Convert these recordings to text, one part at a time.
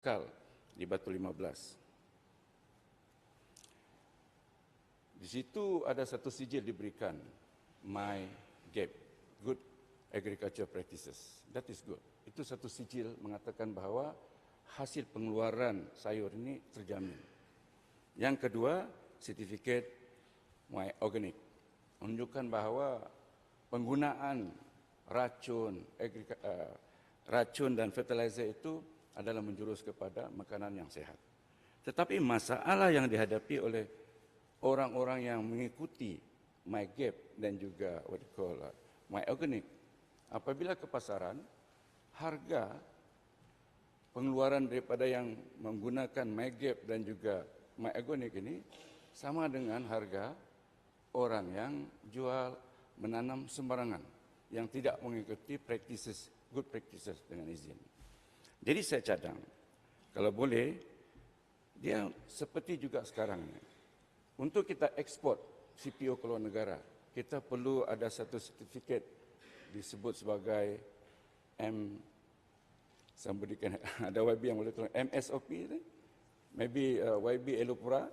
Kal di Batu 15. Di situ ada satu sijil diberikan, My GAP, Good Agriculture Practices. That is good. Itu satu sijil mengatakan bahawa hasil pengeluaran sayur ini terjamin. Yang kedua, sertifikat My Organic, menunjukkan bahawa penggunaan racun dan fertilizer itu adalah menjurus kepada makanan yang sehat. Tetapi masalah yang dihadapi oleh orang-orang yang mengikuti My GAP dan juga My Organic, apabila ke pasaran, harga pengeluaran daripada yang menggunakan My GAP dan juga My Organic ini sama dengan harga orang yang jual menanam sembarangan, yang tidak mengikuti good practices dengan izin. Jadi saya cadang, kalau boleh, dia seperti juga sekarang ni. Untuk kita ekspor CPO ke luar negara, kita perlu ada satu sertifikat disebut sebagai ada YB yang boleh tolong, MSOP ni. Maybe YB Elopura,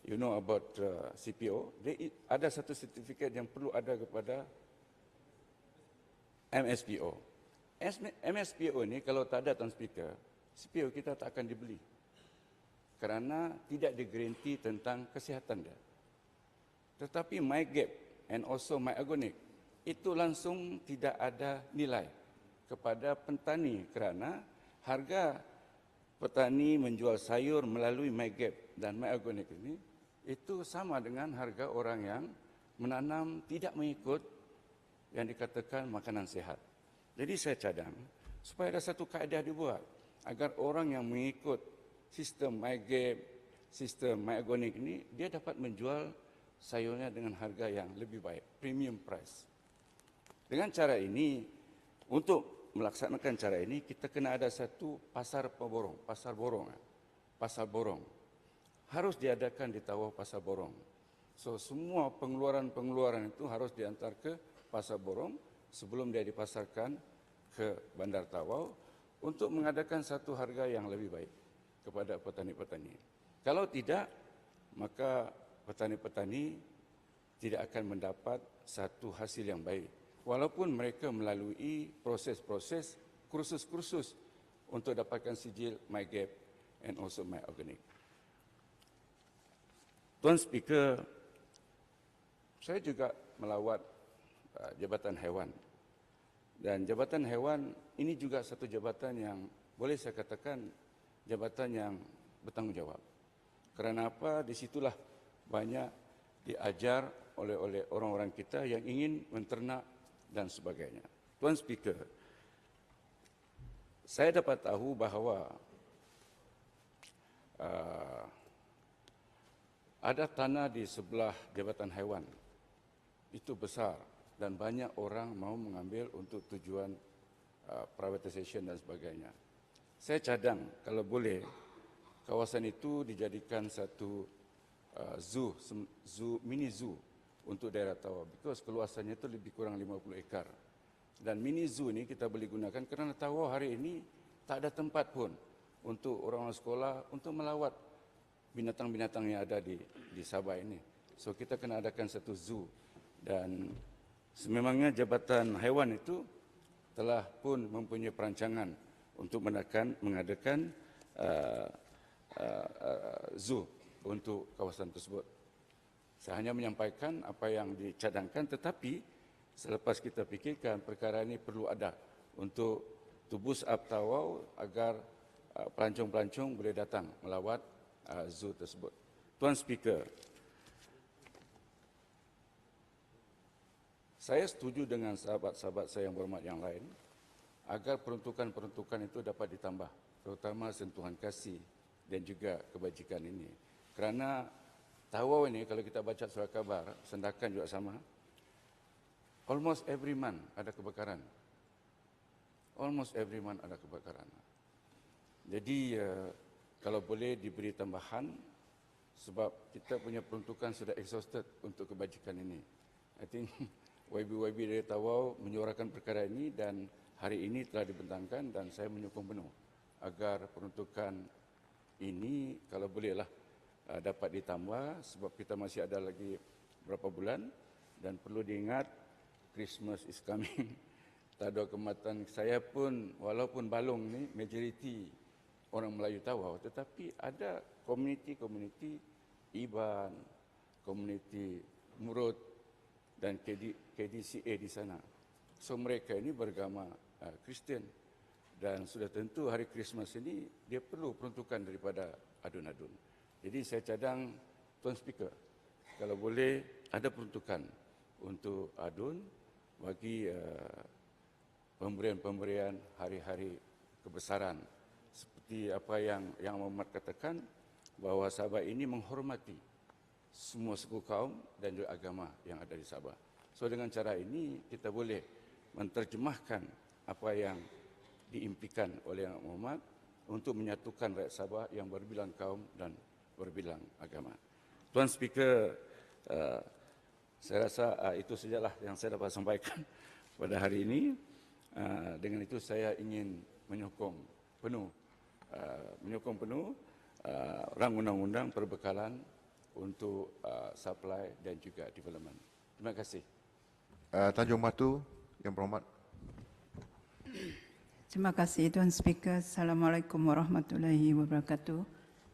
you know about CPO. Ada satu sertifikat yang perlu ada kepada MSPO. MSPO ini kalau tak ada Tuan Speaker, CPO kita tak akan dibeli. Kerana tidak digaranti tentang kesihatan dia. Tetapi My GAP and also My Organic, itu langsung tidak ada nilai kepada petani kerana harga petani menjual sayur melalui My GAP dan My Organic ini, itu sama dengan harga orang yang menanam tidak mengikut yang dikatakan makanan sehat. Jadi saya cadang supaya ada satu kaedah dibuat agar orang yang mengikut sistem My GAP, sistem My Organic ini, dia dapat menjual sayurnya dengan harga yang lebih baik, premium price. Dengan cara ini, untuk melaksanakan cara ini, kita kena ada satu pasar borong. Harus diadakan di Tawau pasar borong. So semua pengeluaran itu harus diantar ke pasar borong sebelum dia dipasarkan ke Bandar Tawau untuk mengadakan satu harga yang lebih baik kepada petani-petani. Kalau tidak, maka petani-petani tidak akan mendapat satu hasil yang baik. Walaupun mereka melalui proses-proses, kursus-kursus untuk dapatkan sijil My GAP and also My Organic. Tuan Speaker, saya juga melawat Jabatan Haiwan. Dan Jabatan Haiwan ini juga satu jabatan yang boleh saya katakan jabatan yang bertanggungjawab. Kerana apa? Di situlah banyak diajar oleh orang-orang kita yang ingin menternak dan sebagainya. Tuan Speaker, saya dapat tahu bahawa ada tanah di sebelah Jabatan Haiwan. Itu besar dan banyak orang mau mengambil untuk tujuan privatisation dan sebagainya. Saya cadang kalau boleh kawasan itu dijadikan satu mini zoo untuk daerah Tawau, because keluasannya itu lebih kurang 50 ekar. Dan mini zoo ini kita boleh gunakan kerana Tawau hari ini tak ada tempat pun untuk orang-orang sekolah untuk melawat binatang-binatang yang ada di Sabah ini. So kita kena adakan satu zoo. Dan sememangnya Jabatan Haiwan itu telah pun mempunyai perancangan untuk mengadakan zoo untuk kawasan tersebut. Saya hanya menyampaikan apa yang dicadangkan, tetapi selepas kita fikirkan perkara ini perlu ada untuk to boost up Tawau agar pelancong-pelancong boleh datang melawat zoo tersebut. Tuan Speaker, saya setuju dengan sahabat-sahabat saya yang berhormat yang lain agar peruntukan-peruntukan itu dapat ditambah, terutama sentuhan kasih dan juga kebajikan ini. Kerana Tawau ini kalau kita baca surat khabar, Sendakan juga sama, almost every month ada kebakaran. Almost every month ada kebakaran. Jadi kalau boleh diberi tambahan sebab kita punya peruntukan sudah exhausted untuk kebajikan ini. I think YB dari Tawau menyuarakan perkara ini dan hari ini telah dibentangkan dan saya menyokong penuh agar peruntukan ini kalau bolehlah dapat ditambah sebab kita masih ada lagi berapa bulan dan perlu diingat Christmas is coming. Tak ada kematan. Saya pun walaupun Balong ni majoriti orang Melayu Tawau, tetapi ada komuniti-komuniti Iban, komuniti Murut dan KDCA di sana. So mereka ini beragama Kristian dan sudah tentu hari Christmas ini dia perlu peruntukan daripada adun-adun. Jadi saya cadang Tuan Speaker, kalau boleh ada peruntukan untuk adun bagi pemberian-pemberian hari-hari kebesaran seperti apa yang Muhammad katakan bahawa Sabah ini menghormati semua suku kaum dan juga agama yang ada di Sabah. So dengan cara ini kita boleh menterjemahkan apa yang diimpikan oleh Muhammad untuk menyatukan rakyat Sabah yang berbilang kaum dan berbilang agama. Tuan Speaker, saya rasa itu sajalah yang saya dapat sampaikan pada hari ini. Dengan itu saya ingin menyokong penuh rang undang-undang perbekalan untuk supply dan juga development. Terima kasih. Tanjung Matu, Yang Berhormat. Terima kasih Tuan Speaker. Assalamualaikum warahmatullahi wabarakatuh.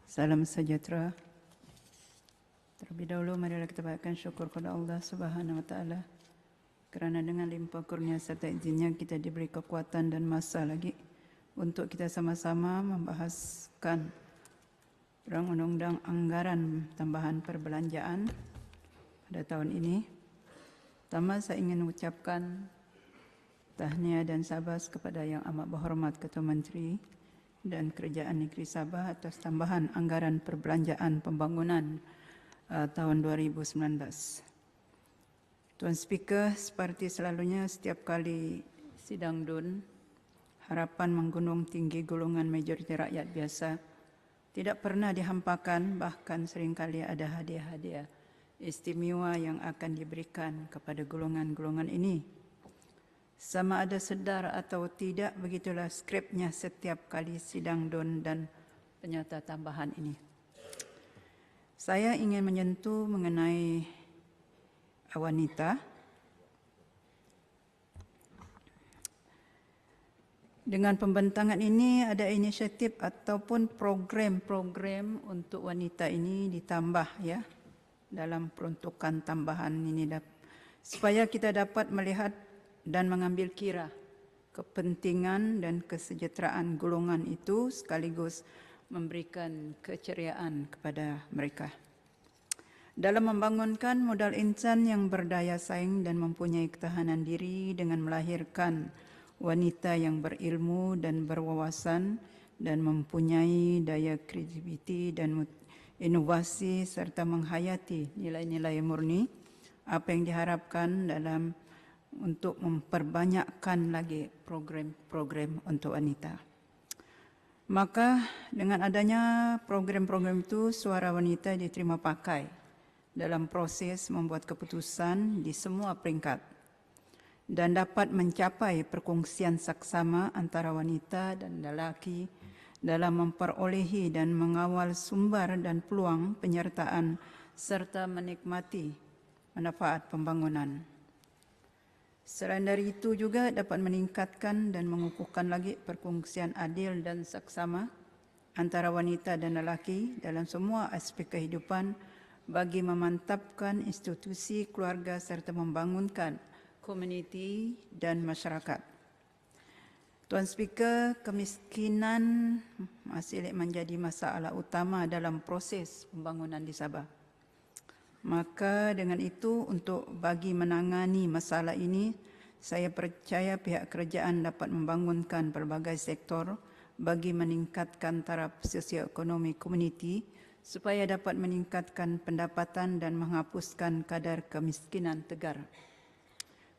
Salam sejahtera. Terlebih dahulu marilah kita banyakkan syukur kepada Allah Subhanahu wa taala kerana dengan limpah kurnia serta izinnya kita diberi kekuatan dan masa lagi untuk kita sama-sama membahaskan Rang Undang-Undang Anggaran Tambahan Perbelanjaan pada tahun ini. Pertama, saya ingin mengucapkan tahniah dan sabas kepada Yang Amat Berhormat Ketua Menteri dan Kerajaan Negeri Sabah atas tambahan anggaran perbelanjaan pembangunan tahun 2019. Tuan Speaker, seperti selalunya setiap kali sidang DUN, harapan menggunung tinggi golongan majoriti rakyat biasa tidak pernah dihampakan, bahkan seringkali ada hadiah-hadiah istimewa yang akan diberikan kepada golongan-golongan ini. Sama ada sedar atau tidak, begitulah skripnya setiap kali sidang DUN dan penyata tambahan ini. Saya ingin menyentuh mengenai wanita. Dengan pembentangan ini ada inisiatif ataupun program-program untuk wanita ini ditambah ya dalam peruntukan tambahan ini supaya kita dapat melihat dan mengambil kira kepentingan dan kesejahteraan golongan itu sekaligus memberikan keceriaan kepada mereka. Dalam membangunkan modal insan yang berdaya saing dan mempunyai ketahanan diri dengan melahirkan wanita yang berilmu dan berwawasan dan mempunyai daya kreativiti dan inovasi serta menghayati nilai-nilai murni, apa yang diharapkan dalam untuk memperbanyakkan lagi program-program untuk wanita. Maka dengan adanya program-program itu, suara wanita diterima pakai dalam proses membuat keputusan di semua peringkat dan dapat mencapai perkongsian saksama antara wanita dan lelaki dalam memperolehi dan mengawal sumber dan peluang penyertaan serta menikmati manfaat pembangunan. Selain dari itu juga dapat meningkatkan dan mengukuhkan lagi perkongsian adil dan saksama antara wanita dan lelaki dalam semua aspek kehidupan bagi memantapkan institusi keluarga serta membangunkan komuniti dan masyarakat. Tuan Speaker, kemiskinan masih menjadi masalah utama dalam proses pembangunan di Sabah. Maka dengan itu, untuk bagi menangani masalah ini, saya percaya pihak kerajaan dapat membangunkan pelbagai sektor bagi meningkatkan taraf sosioekonomi komuniti supaya dapat meningkatkan pendapatan dan menghapuskan kadar kemiskinan tegar.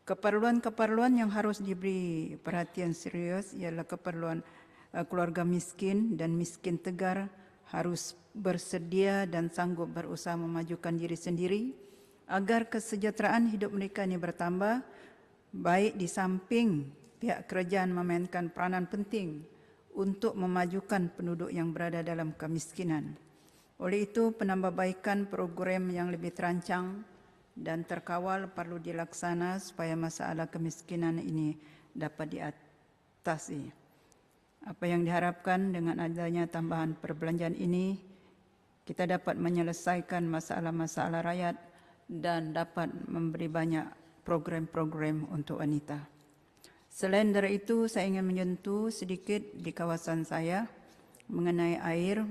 Keperluan-keperluan yang harus diberi perhatian serius ialah keperluan keluarga miskin dan miskin tegar harus bersedia dan sanggup berusaha memajukan diri sendiri agar kesejahteraan hidup mereka ini bertambah, baik di samping pihak kerajaan memainkan peranan penting untuk memajukan penduduk yang berada dalam kemiskinan. Oleh itu, penambahbaikan program yang lebih terancang dan terkawal perlu dilaksana supaya masalah kemiskinan ini dapat diatasi. Apa yang diharapkan dengan adanya tambahan perbelanjaan ini, kita dapat menyelesaikan masalah-masalah rakyat dan dapat memberi banyak program-program untuk wanita. Selain dari itu, saya ingin menyentuh sedikit di kawasan saya mengenai air.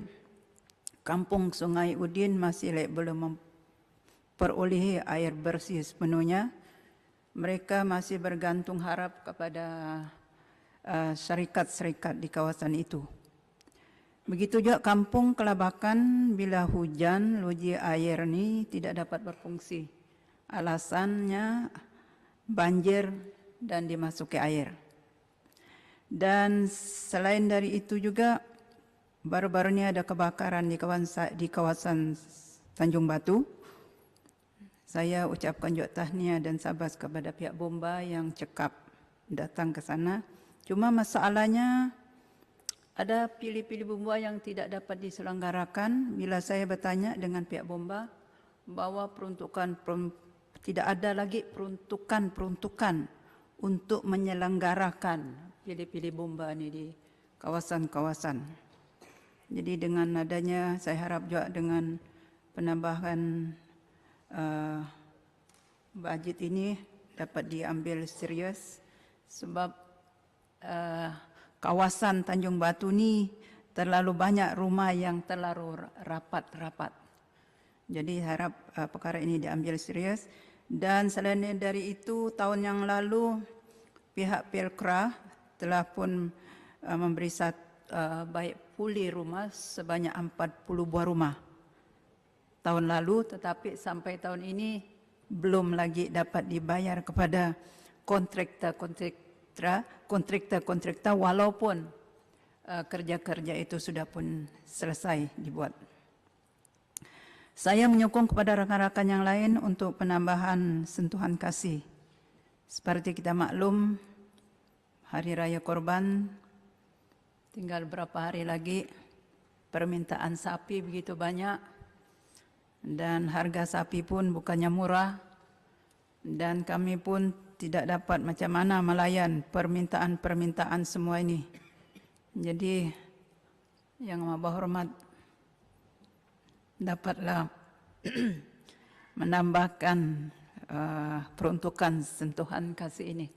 Kampung Sungai Udin masih belum memperolehi air bersih sepenuhnya. Mereka masih bergantung harap kepada syarikat-syarikat di kawasan itu. Begitu juga Kampung Kelabakan, bila hujan, loji air ini tidak dapat berfungsi. Alasannya banjir dan dimasuki air. Dan selain dari itu juga, baru-baru ini ada kebakaran di kawasan Tanjung Batu. Saya ucapkan juga tahniah dan sabar kepada pihak bomba yang cekap datang ke sana. Cuma masalahnya ada pilih-pilih bomba yang tidak dapat diselenggarakan. Bila saya bertanya dengan pihak bomba bahwa tidak ada lagi peruntukan untuk menyelenggarakan pilih-pilih bomba ini di kawasan-kawasan. Jadi dengan adanya, saya harap juga dengan penambahan budget ini dapat diambil serius, sebab kawasan Tanjung Batu ni terlalu banyak rumah yang terlalu rapat-rapat. Jadi harap perkara ini diambil serius. Dan selain dari itu, tahun yang lalu pihak Pelkra telah pun memberi baik pulih rumah sebanyak 40 buah rumah tahun lalu, tetapi sampai tahun ini belum lagi dapat dibayar kepada kontraktor walaupun kerja-kerja itu sudah pun selesai dibuat. Saya menyokong kepada rakan-rakan yang lain untuk penambahan sentuhan kasih. Seperti kita maklum, Hari Raya Korban tinggal berapa hari lagi, permintaan sapi begitu banyak, dan harga sapi pun bukannya murah, dan kami pun tidak dapat macam mana melayan permintaan-permintaan semua ini. Jadi, yang Maha Hormat dapatlah menambahkan peruntukan sentuhan kasih ini.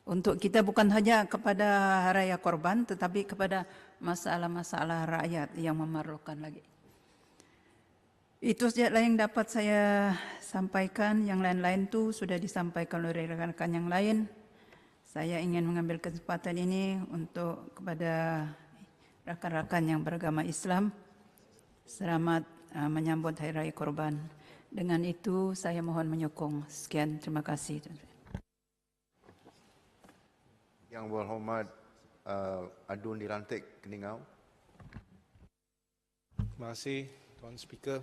Untuk kita bukan hanya kepada Raya Korban, tetapi kepada masalah-masalah rakyat yang memerlukan lagi. Itu saja yang dapat saya sampaikan. Yang lain-lain itu sudah disampaikan oleh rekan-rekan yang lain. Saya ingin mengambil kesempatan ini untuk kepada rakan-rakan yang beragama Islam, selamat menyambut Hari Raya Korban. Dengan itu saya mohon menyokong. Sekian, terima kasih. Yang berhormat Adun Dirantik Keningau. Terima kasih Tuan Speaker.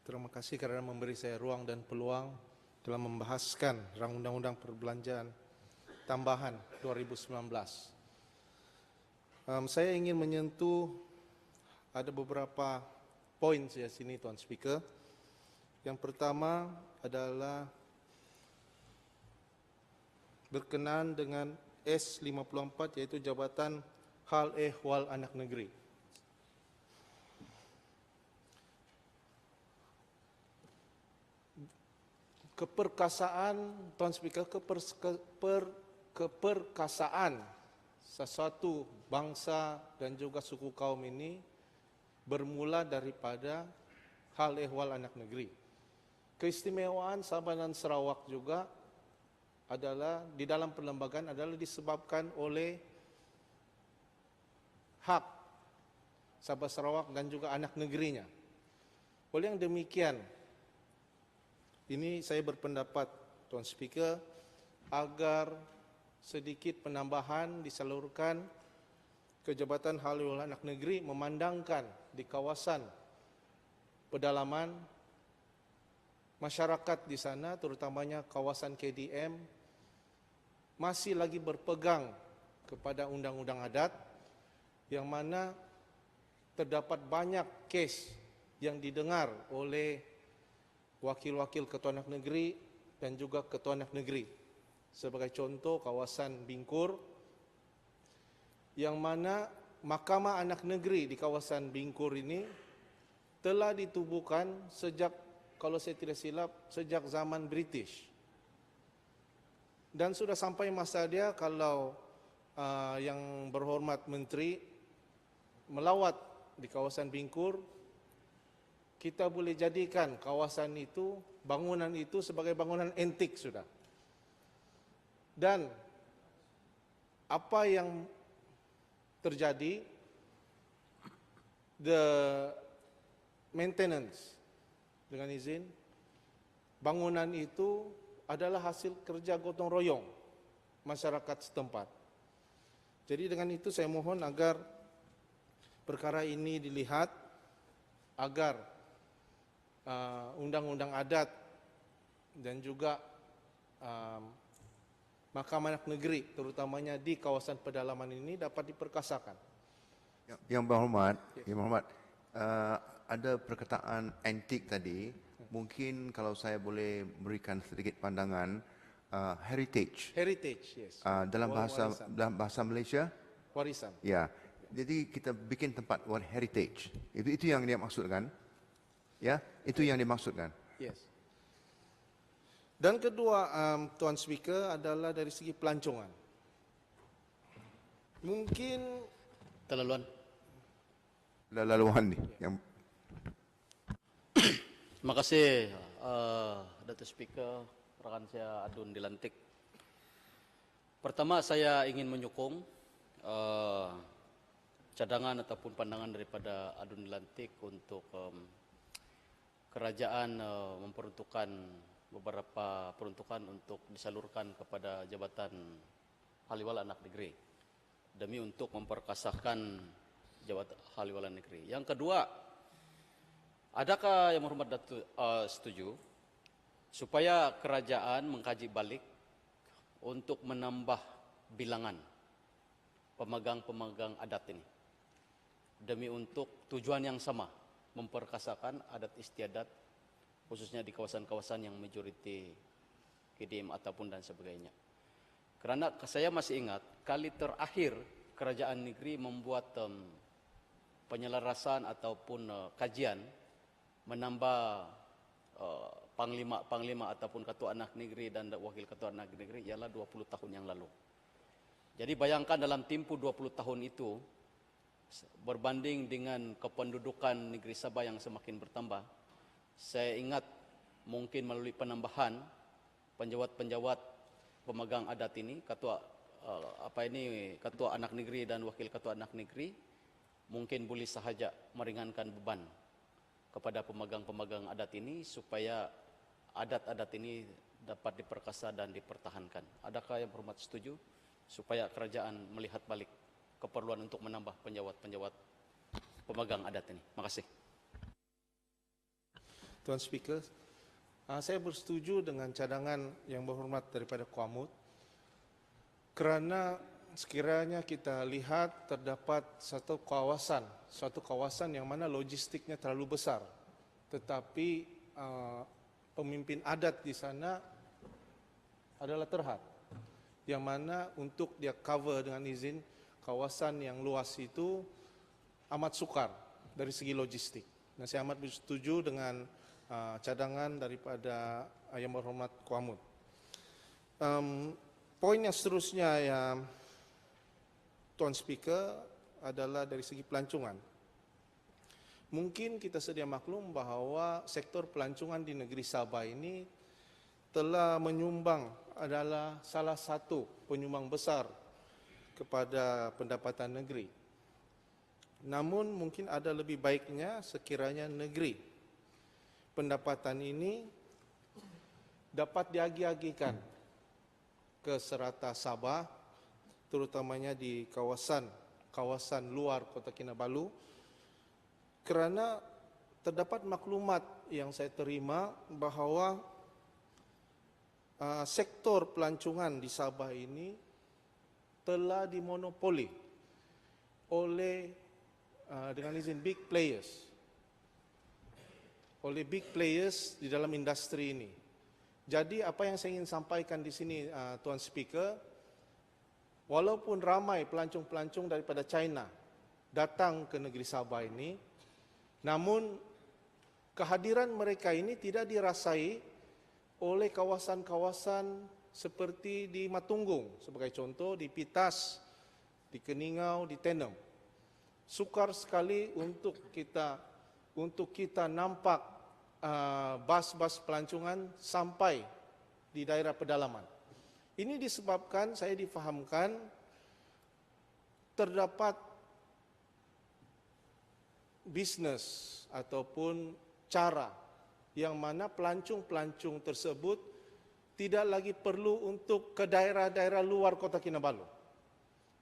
Terima kasih kerana memberi saya ruang dan peluang dalam membahaskan Rang Undang-Undang Perbelanjaan Tambahan 2019. Saya ingin menyentuh ada beberapa poin di sini, Tuan Speaker. Yang pertama adalah berkenaan dengan S54, iaitu Jabatan Hal Ehwal Anak Negeri. Keperkasaan, Tuan Speaker, keperkasaan sesuatu bangsa dan juga suku kaum ini bermula daripada hal ehwal anak negeri. Keistimewaan Sabah dan Sarawak juga adalah di dalam perlembagaan adalah disebabkan oleh hak Sabah Sarawak dan juga anak negerinya. Oleh yang demikian, ini saya berpendapat, Tuan Speaker, agar sedikit penambahan disalurkan ke Jabatan Hal Ehwal Anak Negeri, memandangkan di kawasan pedalaman masyarakat di sana, terutamanya kawasan KDM, masih lagi berpegang kepada undang-undang adat yang mana terdapat banyak kes yang didengar oleh wakil-wakil ketua anak negeri dan juga ketua anak negeri. Sebagai contoh, kawasan Bingkur yang mana Mahkamah Anak Negeri di kawasan Bingkur ini telah ditubuhkan sejak, kalau saya tidak silap, sejak zaman British. Dan sudah sampai masa dia kalau yang berhormat Menteri melawat di kawasan Bingkur, kita boleh jadikan kawasan itu, bangunan itu sebagai bangunan antik sudah. Dan apa yang terjadi, the maintenance, dengan izin, bangunan itu adalah hasil kerja gotong royong masyarakat setempat. Jadi dengan itu saya mohon agar perkara ini dilihat, agar undang-undang adat dan juga Mahkamah Anak Negeri, terutamanya di kawasan pedalaman ini, dapat diperkasakan. Yang berhormat, Yang berhormat, ada perkataan antik tadi. Mungkin kalau saya boleh berikan sedikit pandangan, heritage. Heritage, yes. Dalam bahasa Malaysia, Warisan. ya. Jadi kita bikin tempat heritage. Itu yang dia maksudkan. Ya, itu yang dimaksudkan. Yes. Dan kedua, Tuan Speaker, adalah dari segi pelancongan. Mungkin Laluan ni yang Terima kasih, Datuk Speaker, rakan saya Adun Dilantik. Pertama, saya ingin menyokong cadangan ataupun pandangan daripada Adun Dilantik untuk kerajaan memperuntukkan beberapa peruntukan untuk disalurkan kepada Jabatan Ahliwalah Anak Negeri demi untuk memperkasahkan Jabatan Ahliwalah Negeri. Yang kedua, adakah Yang Berhormat Datuk setuju supaya kerajaan mengkaji balik untuk menambah bilangan pemegang-pemegang adat ini demi untuk tujuan yang sama, memperkasakan adat istiadat khususnya di kawasan-kawasan yang majoriti KDM ataupun dan sebagainya. Kerana saya masih ingat kali terakhir kerajaan negeri membuat penyelarasan ataupun kajian menambah panglima ataupun ketua anak negeri dan wakil ketua anak negeri ialah 20 tahun yang lalu. Jadi bayangkan dalam tempoh 20 tahun itu berbanding dengan kependudukan negeri Sabah yang semakin bertambah, saya ingat mungkin melalui penambahan penjawat-penjawat pemegang adat ini, ketua anak negeri dan wakil ketua anak negeri, mungkin boleh sahaja meringankan beban kepada pemegang-pemegang adat ini supaya adat-adat ini dapat diperkasa dan dipertahankan. Adakah Yang Berhormat setuju supaya kerajaan melihat balik keperluan untuk menambah penjawat-penjawat pemegang adat ini? Terima kasih. Tuan Speaker, saya bersetuju dengan cadangan Yang Berhormat daripada Kuamut, kerana sekiranya kita lihat terdapat satu kawasan yang mana logistiknya terlalu besar, tetapi pemimpin adat di sana adalah terhad, yang mana untuk dia cover dengan izin kawasan yang luas itu amat sukar dari segi logistik. Dan saya amat bersetuju dengan cadangan daripada Yang Berhormat Kuamut. Poin yang seterusnya yang Tuan Speaker adalah dari segi pelancongan. Mungkin kita sedia maklum bahawa sektor pelancongan di negeri Sabah ini telah menyumbang, adalah salah satu penyumbang besar kepada pendapatan negeri. Namun mungkin ada lebih baiknya sekiranya negeri pendapatan ini dapat diagi-agikan ke serata Sabah, terutamanya di kawasan luar Kota Kinabalu, kerana terdapat maklumat yang saya terima bahawa sektor pelancongan di Sabah ini telah dimonopoli oleh dengan izin big players, oleh big players di dalam industri ini. Jadi apa yang saya ingin sampaikan di sini, Tuan Speaker, walaupun ramai pelancong-pelancong daripada China datang ke negeri Sabah ini, namun kehadiran mereka ini tidak dirasai oleh kawasan-kawasan seperti di Matunggung, sebagai contoh di Pitas, di Keningau, di Tenem. Sukar sekali untuk kita nampak bas-bas pelancongan sampai di daerah pedalaman. Ini disebabkan, saya difahamkan, terdapat bisnes ataupun cara yang mana pelancong-pelancong tersebut tidak lagi perlu untuk ke daerah-daerah luar Kota Kinabalu.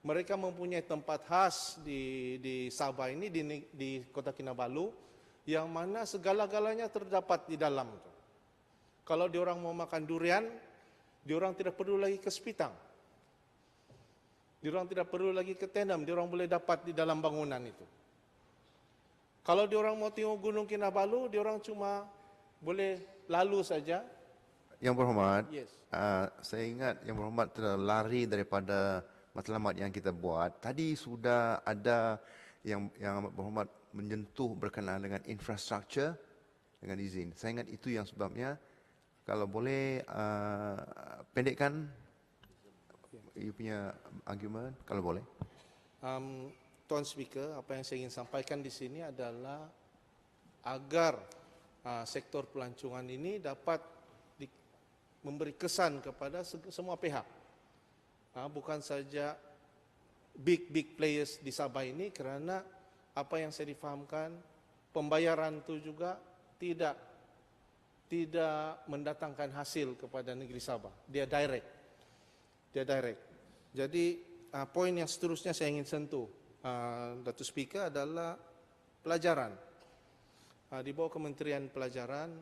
Mereka mempunyai tempat khas di Sabah ini, di Kota Kinabalu, yang mana segala-galanya terdapat di dalam itu. Kalau diorang mau makan durian, diorang tidak perlu lagi ke Sepitang. Diorang tidak perlu lagi ke Tenem, diorang boleh dapat di dalam bangunan itu. Kalau diorang mau tengok Gunung Kinabalu, diorang cuma boleh lalu saja. Yang berhormat, Yes. saya ingat Yang Berhormat telah lari daripada matlamat yang kita buat. Tadi sudah ada yang Amat Berhormat menyentuh berkenaan dengan infrastruktur dengan izin. Saya ingat itu yang sebabnya. Kalau boleh pendekkan you punya argument, kalau boleh. Tuan Speaker, apa yang saya ingin sampaikan di sini adalah agar sektor pelancongan ini dapat memberi kesan kepada semua pihak. Bukan saja big players di Sabah ini, kerana apa yang saya difahamkan, pembayaran itu juga tidak mendatangkan hasil kepada negeri Sabah. Dia direct. Jadi poin yang seterusnya saya ingin sentuh, Datuk Speaker, adalah pelajaran. Di bawah Kementerian Pelajaran,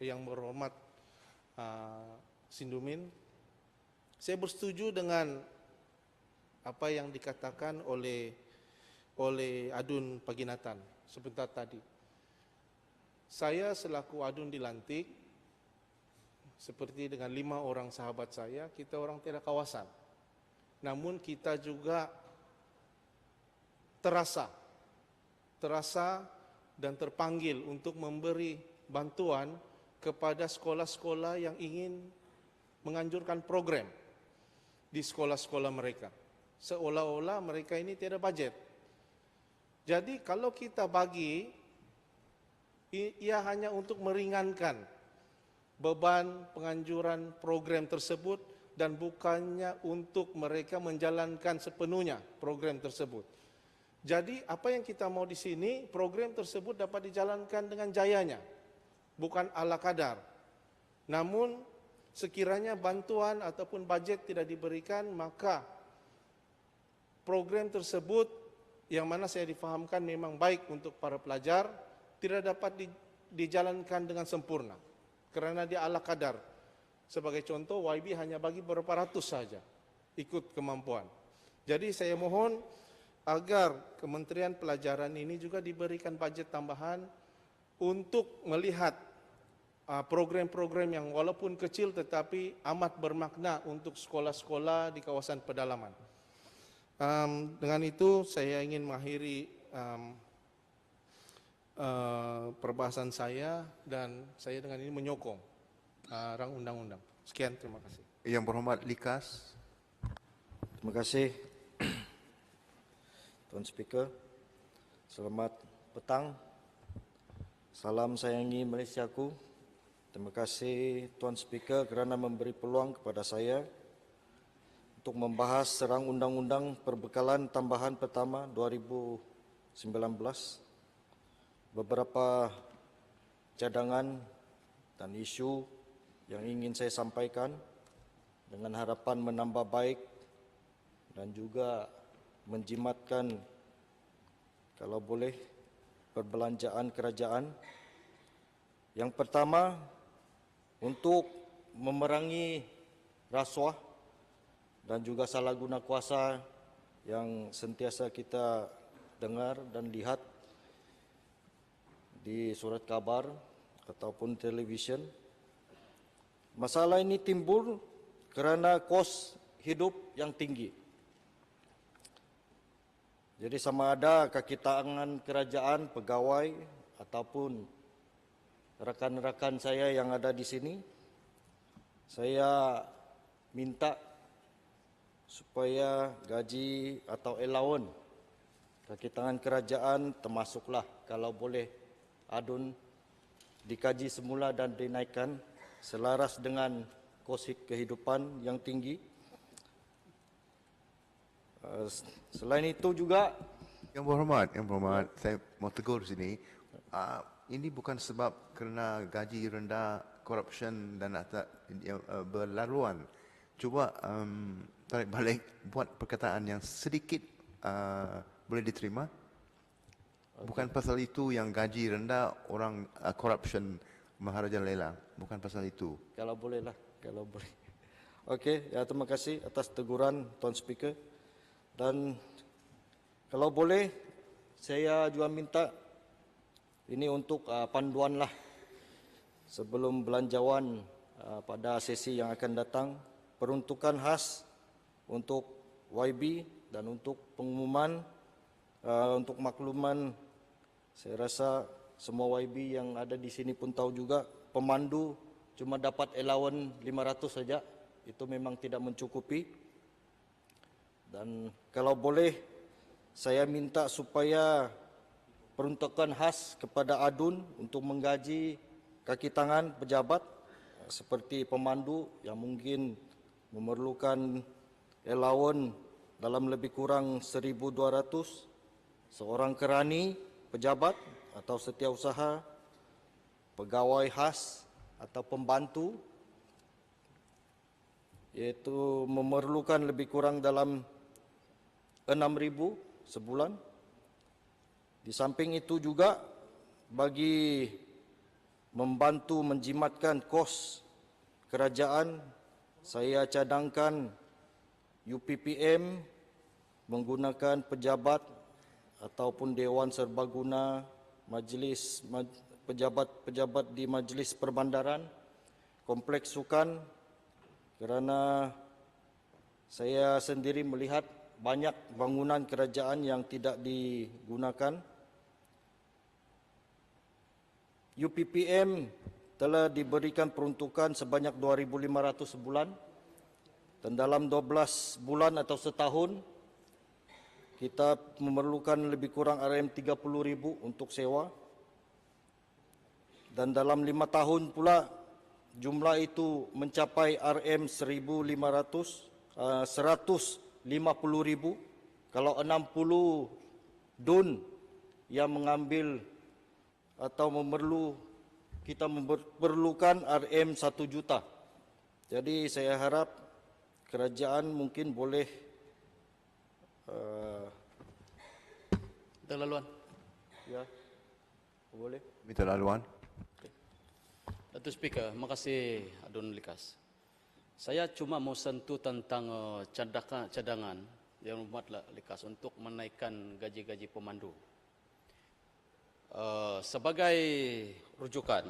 yang berhormat Sindumin, saya bersetuju dengan apa yang dikatakan oleh Adun Paginatan sebentar tadi. Saya selaku Adun dilantik, seperti dengan 5 orang sahabat saya, kita orang tidak kawasan. Namun kita juga terasa dan terpanggil untuk memberi bantuan kepada sekolah-sekolah yang ingin menganjurkan program di sekolah-sekolah mereka. Seolah-olah mereka ini tiada bajet. Jadi kalau kita bagi, ia hanya untuk meringankan beban penganjuran program tersebut dan bukannya untuk mereka menjalankan sepenuhnya program tersebut. Jadi apa yang kita mau di sini, program tersebut dapat dijalankan dengan jayanya, bukan ala kadar. Namun sekiranya bantuan ataupun bajet tidak diberikan, maka program tersebut yang mana saya difahamkan memang baik untuk para pelajar, tidak dapat dijalankan dengan sempurna kerana dia ala kadar. Sebagai contoh, YB hanya bagi beberapa ratus saja ikut kemampuan. Jadi saya mohon agar Kementerian Pelajaran ini juga diberikan bajet tambahan untuk melihat program-program yang walaupun kecil tetapi amat bermakna untuk sekolah-sekolah di kawasan pedalaman. Dengan itu saya ingin mengakhiri perbahasan saya, dan saya dengan ini menyokong rang undang-undang. Sekian, terima kasih. Yang Berhormat Likas. Terima kasih Tuan Speaker. Selamat petang. Salam sayangi Malaysiaku. Terima kasih Tuan Speaker kerana memberi peluang kepada saya untuk membahas serang Undang-Undang Perbekalan Tambahan Pertama 2019. Beberapa cadangan dan isu yang ingin saya sampaikan dengan harapan menambah baik dan juga menjimatkan, kalau boleh, perbelanjaan kerajaan. Yang pertama, untuk memerangi rasuah dan juga salah guna kuasa yang sentiasa kita dengar dan lihat di surat kabar ataupun televisyen. Masalah ini timbul kerana kos hidup yang tinggi. Jadi sama ada kaki tangan kerajaan, pegawai ataupun rakan-rakan saya yang ada di sini, saya minta supaya gaji atau allowance kaki tangan kerajaan termasuklah kalau boleh adun dikaji semula dan dinaikkan selaras dengan kos kehidupan yang tinggi. Selain itu juga, Yang berhormat, saya mau tegur di sini. Ini bukan sebab kerana gaji rendah, corruption dan berlaruan. Cuba tarik balik, buat perkataan yang sedikit boleh diterima. Bukan pasal itu yang gaji rendah, orang corruption maharajalela. Bukan pasal itu. kalau boleh lah, kalau boleh. Okey, ya, terima kasih atas teguran Tuan Speaker. Dan kalau boleh, saya juga minta ini untuk panduan lah sebelum belanjawan pada sesi yang akan datang, peruntukan khas untuk YB dan untuk pengumuman, untuk makluman, saya rasa semua YB yang ada di sini pun tahu juga, pemandu cuma dapat allowance 500 saja, itu memang tidak mencukupi. Dan kalau boleh, saya minta supaya peruntukan khas kepada ADUN untuk menggaji kaki tangan pejabat seperti pemandu yang mungkin memerlukan allowance dalam lebih kurang 1,200, seorang kerani pejabat atau setiausaha, pegawai khas atau pembantu, iaitu memerlukan lebih kurang dalam 6,000 sebulan. Di samping itu juga bagi membantu menjimatkan kos kerajaan, saya cadangkan UPPM menggunakan pejabat ataupun Dewan Serbaguna, pejabat-pejabat di Majlis Perbandaran, Kompleks Sukan, kerana saya sendiri melihat banyak bangunan kerajaan yang tidak digunakan. UPPM telah diberikan peruntukan sebanyak 2,500 sebulan dan dalam 12 bulan atau setahun kita memerlukan lebih kurang RM30,000 untuk sewa, dan dalam 5 tahun pula jumlah itu mencapai RM150,000. Kalau 60 DUN yang mengambil atau kita memerlukan RM1 juta. Jadi saya harap kerajaan mungkin boleh Terlaluan. ya, boleh. Minta laluan. Datuk Speaker, terima kasih Adun Likas. Saya cuma mau sentuh tentang cadangan yang Muhammad Likas untuk menaikkan gaji-gaji pemandu. Sebagai rujukan,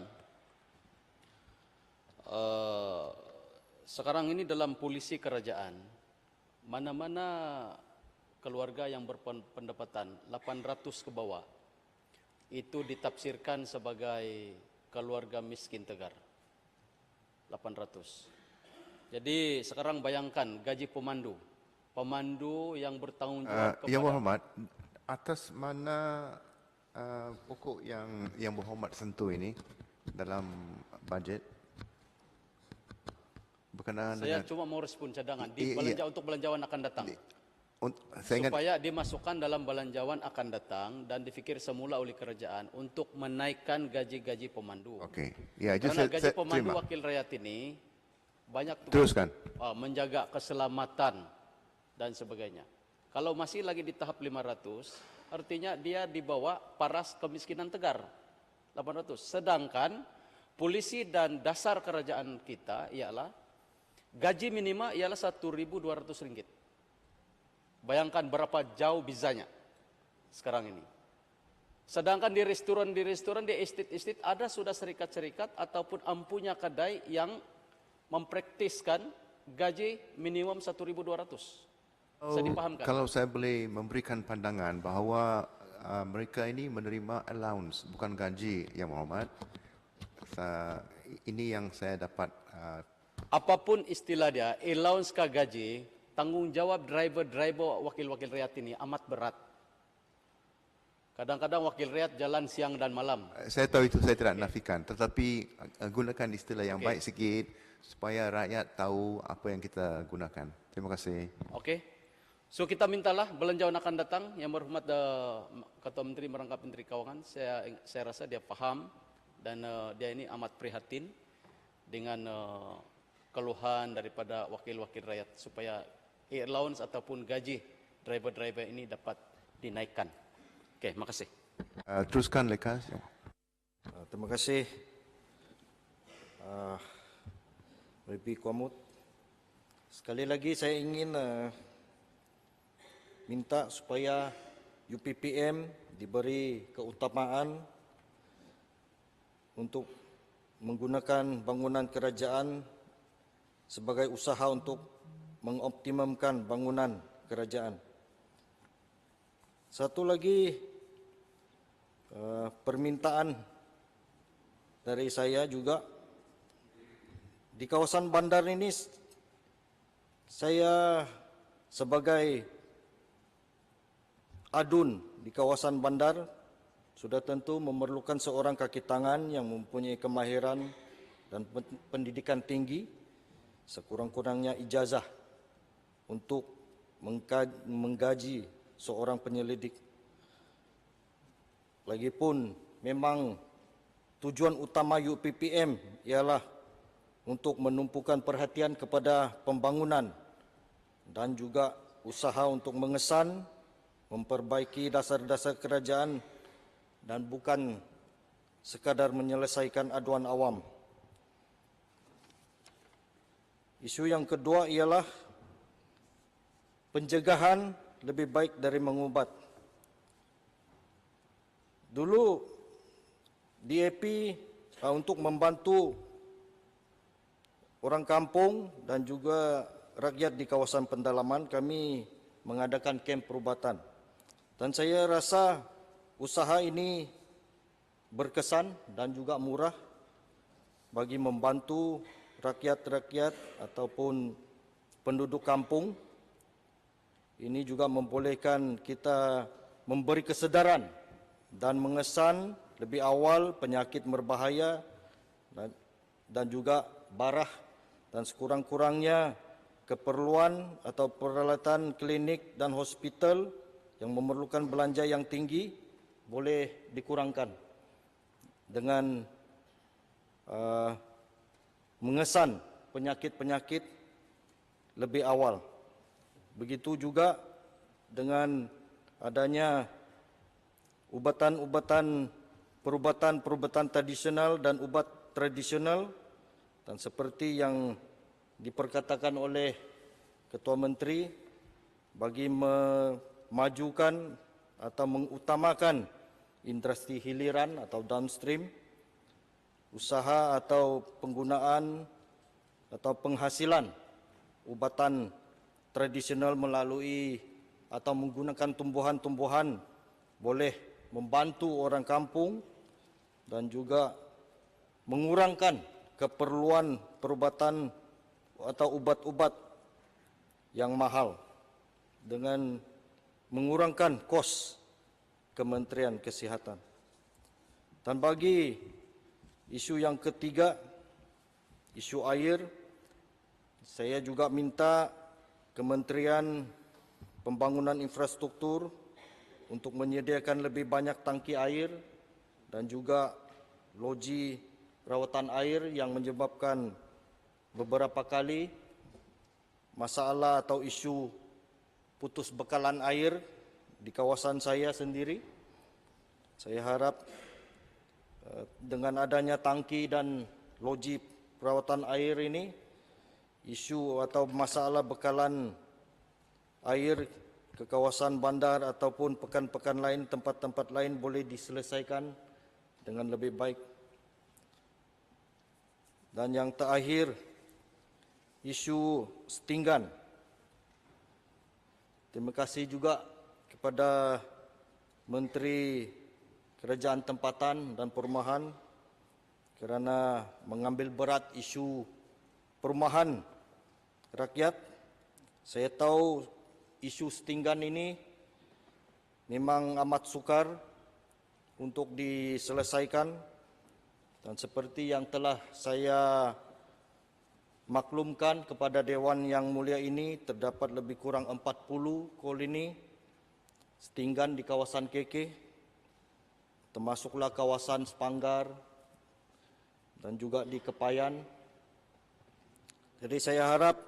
sekarang ini dalam polisi kerajaan, mana-mana keluarga yang berpendapatan 800 ke bawah, itu ditafsirkan sebagai keluarga miskin tegar. 800. Jadi sekarang bayangkan gaji pemandu yang bertanggung jawab kepada... Yang berhormat, atas mana pokok yang berhormat sentuh ini dalam bajet berkenaan Saya dengan... cuma mau respon cadangan untuk belanjawan akan datang. Saya ingat, Supaya dimasukkan dalam belanjawan akan datang dan difikir semula oleh kerajaan untuk menaikkan gaji-gaji pemandu. okey. Ya, itu Karena gaji saya pemandu terima. wakil rakyat ini banyak Teruskan. menjaga keselamatan dan sebagainya. Kalau masih lagi di tahap 500, artinya dia di bawah paras kemiskinan tegar. 800. Sedangkan polisi dan dasar kerajaan kita ialah gaji minima ialah Rp1.200. Bayangkan berapa jauh bizanya sekarang ini. Sedangkan di restoran, di estate ada sudah serikat-serikat ataupun ampunya kedai yang mempraktiskan gaji minimum Rp1.200. Saya dipahamkan. Kalau saya boleh memberikan pandangan bahawa mereka ini menerima allowance, bukan gaji, Yang Berhormat. Ini yang saya dapat. Apapun istilah dia, allowance ke gaji, tanggungjawab driver wakil-wakil rakyat ini amat berat. Kadang-kadang wakil rakyat jalan siang dan malam. Saya tahu itu, saya tidak nafikan. Tetapi gunakan istilah yang baik sikit supaya rakyat tahu apa yang kita gunakan. Terima kasih. Okey. So kita mintalah belanjawan akan datang. Yang Berhormat Ketua Menteri merangkap Menteri Keuangan, saya rasa dia faham dan dia ini amat prihatin dengan keluhan daripada wakil-wakil rakyat supaya allowance ataupun gaji driver-driver ini dapat dinaikkan. Okey, makasih. Teruskan Lekas. Terima kasih. Lebih Kuamut. Sekali lagi saya ingin minta supaya UPPM diberi keutamaan untuk menggunakan bangunan kerajaan sebagai usaha untuk mengoptimumkan bangunan kerajaan. Satu lagi permintaan dari saya juga, di kawasan bandar ini saya sebagai adun di kawasan bandar sudah tentu memerlukan seorang kaki tangan yang mempunyai kemahiran dan pendidikan tinggi, sekurang-kurangnya ijazah untuk menggaji seorang penyelidik. Lagipun memang tujuan utama UPPM ialah untuk menumpukan perhatian kepada pembangunan dan juga usaha untuk mengesan, memperbaiki dasar-dasar kerajaan dan bukan sekadar menyelesaikan aduan awam. Isu yang kedua ialah pencegahan lebih baik dari mengubat. Dulu DAP untuk membantu orang kampung dan juga rakyat di kawasan pendalaman, kami mengadakan kamp perubatan. Dan saya rasa usaha ini berkesan dan juga murah bagi membantu rakyat-rakyat ataupun penduduk kampung. Ini juga membolehkan kita memberi kesedaran dan mengesan lebih awal penyakit berbahaya dan juga barah, dan sekurang-kurangnya keperluan atau peralatan klinik dan hospital yang memerlukan belanja yang tinggi boleh dikurangkan dengan mengesan penyakit-penyakit lebih awal. Begitu juga dengan adanya perubatan tradisional dan ubat tradisional, dan seperti yang diperkatakan oleh Ketua Menteri, bagi memajukan atau mengutamakan industri hiliran atau downstream, usaha atau penggunaan atau penghasilan ubatan tradisional melalui atau menggunakan tumbuhan-tumbuhan boleh membantu orang kampung dan juga mengurangkan keperluan perubatan atau ubat-ubat yang mahal dengan mengurangkan kos Kementerian Kesihatan. Dan bagi isu yang ketiga, isu air, saya juga minta Kementerian Pembangunan Infrastruktur untuk menyediakan lebih banyak tangki air dan juga loji rawatan air yang menyebabkan beberapa kali masalah atau isu putus bekalan air di kawasan saya sendiri. Saya harap dengan adanya tangki dan loji perawatan air ini isu atau masalah bekalan air ke kawasan bandar ataupun pekan-pekan lain, tempat-tempat lain boleh diselesaikan dengan lebih baik. Dan yang terakhir, isu setinggan. Terima kasih juga kepada Menteri Kerajaan Tempatan dan Perumahan kerana mengambil berat isu perumahan rakyat. Saya tahu isu setinggan ini memang amat sukar untuk diselesaikan, dan seperti yang telah saya maklumkan kepada Dewan Yang Mulia ini, terdapat lebih kurang 40 koloni setinggan di kawasan KK, termasuklah kawasan Sepanggar dan juga di Kepayan. Jadi saya harap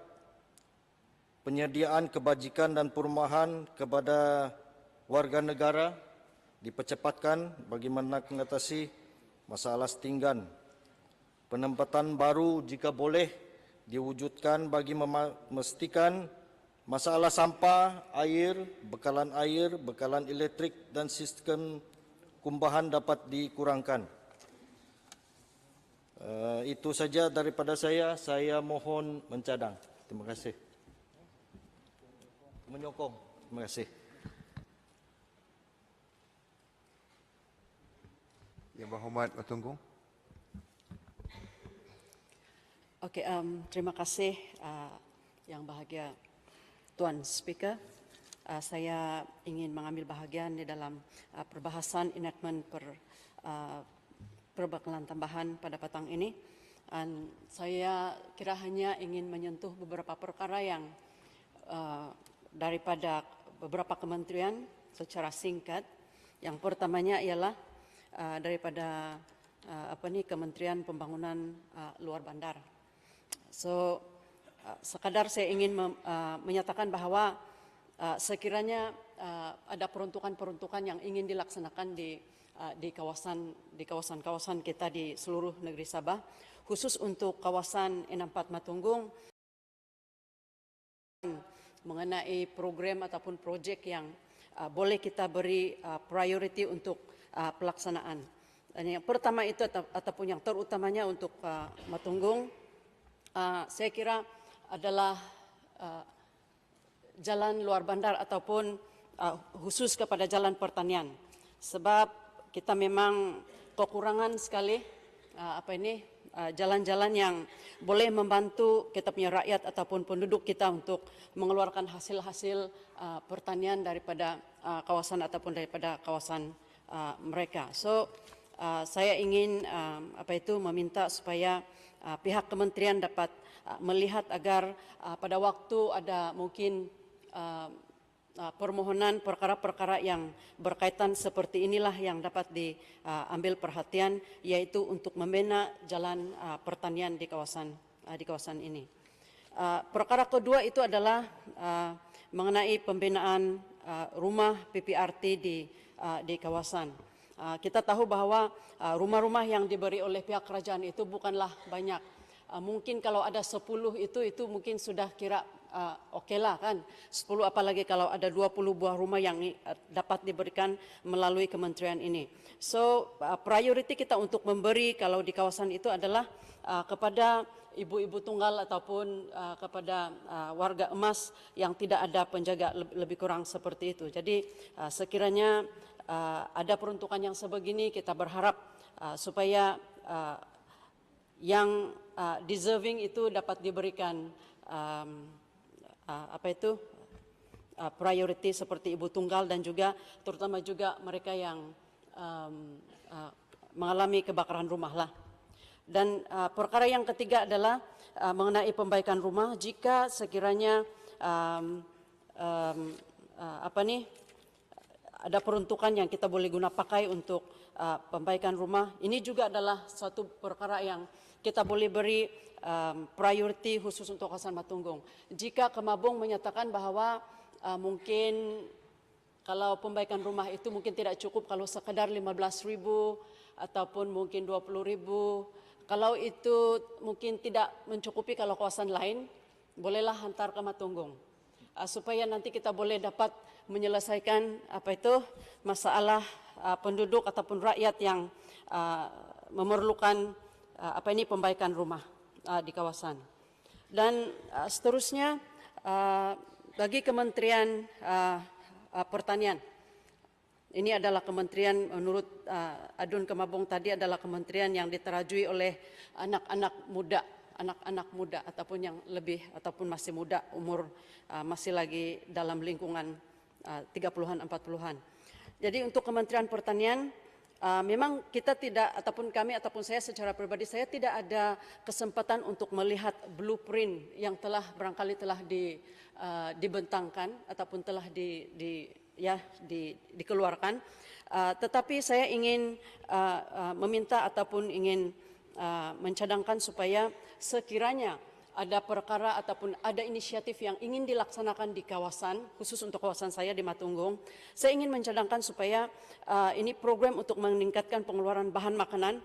penyediaan kebajikan dan perumahan kepada warga negara dipercepatkan bagaimana mengatasi masalah setinggan. Penempatan baru jika boleh diwujudkan bagi memastikan masalah sampah, air, bekalan elektrik dan sistem kumbahan dapat dikurangkan. Itu saja daripada saya. Saya mohon mencadang. Terima kasih. Menyokong. Terima kasih. Yang Berhormat Watunggung. Okey, terima kasih Yang Bahagia Tuan Speaker. Saya ingin mengambil bahagian di dalam perbahasan enactment perbekalan tambahan pada petang ini. Dan saya kira hanya ingin menyentuh beberapa perkara yang daripada beberapa kementerian secara singkat. Yang pertamanya ialah daripada Kementerian Pembangunan Luar Bandar. So, sekadar saya ingin menyatakan bahawa sekiranya ada peruntukan-peruntukan yang ingin dilaksanakan di kawasan-kawasan kita di seluruh negeri Sabah, khusus untuk kawasan Enam Empat Matunggung, mengenai program ataupun projek yang boleh kita beri priority untuk pelaksanaan. Dan yang pertama itu ataupun yang terutamanya untuk Matunggung, saya kira adalah jalan luar bandar ataupun khusus kepada jalan pertanian. Sebab kita memang kekurangan sekali jalan-jalan yang boleh membantu kita punya rakyat ataupun penduduk kita untuk mengeluarkan hasil-hasil pertanian daripada kawasan ataupun daripada kawasan mereka. So saya ingin meminta supaya pihak kementerian dapat melihat agar pada waktu ada mungkin permohonan perkara-perkara yang berkaitan seperti inilah yang dapat diambil perhatian, yaitu untuk membina jalan pertanian di kawasan ini. Perkara kedua itu adalah mengenai pembinaan rumah PPRT di kawasan. Kita tahu bahawa rumah-rumah yang diberi oleh pihak kerajaan itu bukanlah banyak. Mungkin kalau ada 10 itu mungkin sudah kira okeylah kan. 10 apalagi kalau ada 20 buah rumah yang dapat diberikan melalui kementerian ini. So priority kita untuk memberi kalau di kawasan itu adalah kepada ibu-ibu tunggal ataupun kepada warga emas yang tidak ada penjaga, lebih kurang seperti itu. Jadi sekiranya ada peruntukan yang sebegini, kita berharap supaya yang deserving itu dapat diberikan priority seperti ibu tunggal dan juga terutama juga mereka yang mengalami kebakaran rumah lah. Dan perkara yang ketiga adalah mengenai pembaikan rumah. Jika sekiranya ada peruntukan yang kita boleh guna pakai untuk pembaikan rumah, ini juga adalah suatu perkara yang kita boleh beri priority khusus untuk kawasan Matunggung. Jika Kemabung menyatakan bahawa mungkin kalau pembaikan rumah itu mungkin tidak cukup kalau sekadar 15,000 ataupun mungkin 20,000, kalau itu mungkin tidak mencukupi kalau kawasan lain, bolehlah hantar ke Matunggung supaya nanti kita boleh dapat menyelesaikan masalah penduduk ataupun rakyat yang memerlukan perbaikan rumah di kawasan. Dan seterusnya bagi Kementerian Pertanian, ini adalah kementerian menurut Adun Kemabong tadi adalah kementerian yang diterajui oleh anak-anak muda ataupun yang lebih ataupun masih muda umur masih lagi dalam lingkungan 30-an 40-an. Jadi untuk Kementerian Pertanian memang kita tidak ataupun kami ataupun saya secara pribadi saya tidak ada kesempatan untuk melihat blueprint yang barangkali telah dibentangkan ataupun telah dikeluarkan, tetapi saya ingin meminta ataupun ingin mencadangkan supaya sekiranya ada perkara ataupun ada inisiatif yang ingin dilaksanakan di kawasan, khusus untuk kawasan saya di Matunggung, saya ingin mencadangkan supaya ini program untuk meningkatkan pengeluaran bahan makanan,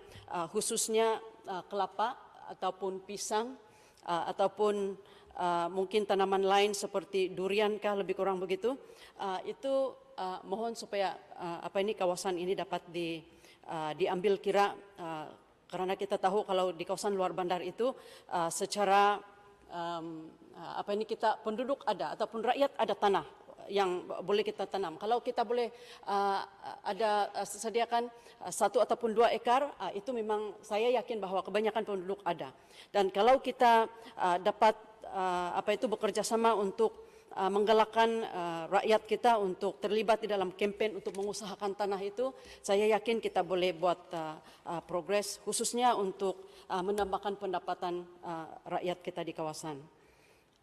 khususnya kelapa ataupun pisang, ataupun mungkin tanaman lain seperti durian kah lebih kurang begitu, itu mohon supaya kawasan ini dapat diambil kira, karena kita tahu kalau di kawasan luar bandar itu secara kita penduduk ada ataupun rakyat ada tanah yang boleh kita tanam. Kalau kita boleh sediakan 1 ataupun 2 ekar, itu memang saya yakin bahwa kebanyakan penduduk ada. Dan kalau kita dapat bekerja sama untuk menggalakkan rakyat kita untuk terlibat di dalam kempen untuk mengusahakan tanah itu, saya yakin kita boleh buat progres khususnya untuk menambahkan pendapatan rakyat kita di kawasan.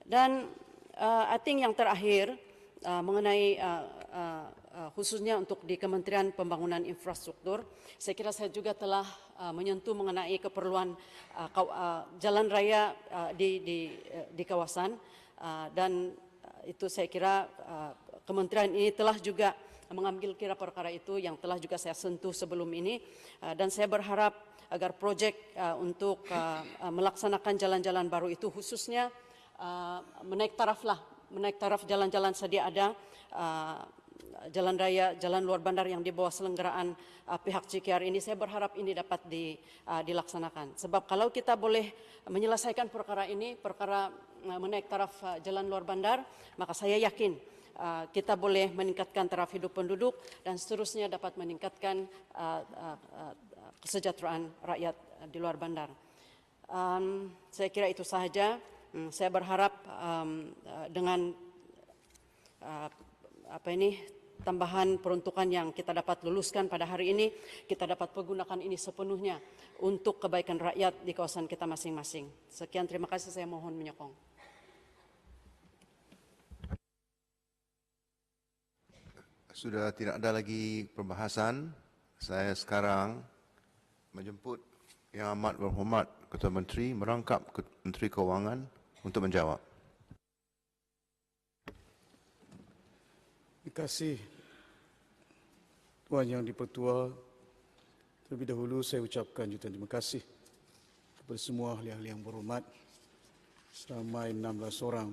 Dan I think yang terakhir mengenai khususnya untuk di Kementerian Pembangunan Infrastruktur, saya kira saya juga telah menyentuh mengenai keperluan jalan raya di kawasan, dan itu saya kira kementerian ini telah juga mengambil kira perkara itu yang telah juga saya sentuh sebelum ini, dan saya berharap agar proyek untuk melaksanakan jalan-jalan baru itu khususnya menaik taraf jalan-jalan sedia ada, jalan raya, jalan luar bandar yang di bawah selenggaraan pihak CKR ini, saya berharap ini dapat dilaksanakan. Sebab kalau kita boleh menyelesaikan perkara ini, perkara menaik taraf jalan luar bandar, maka saya yakin kita boleh meningkatkan taraf hidup penduduk dan seterusnya dapat meningkatkan kesejahteraan rakyat di luar bandar. Saya kira itu sahaja. Saya berharap dengan tambahan peruntukan yang kita dapat luluskan pada hari ini, kita dapat menggunakan ini sepenuhnya untuk kebaikan rakyat di kawasan kita masing-masing. Sekian, terima kasih, saya mohon menyokong. Sudah tidak ada lagi perbahasan. Saya sekarang menjemput Yang Amat Berhormat Ketua Menteri merangkap Menteri Keuangan untuk menjawab. Terima kasih Tuan Yang di-Pertua. Terlebih dahulu saya ucapkan jutaan terima kasih kepada semua ahli-ahli yang berhormat. Seramai 16 orang,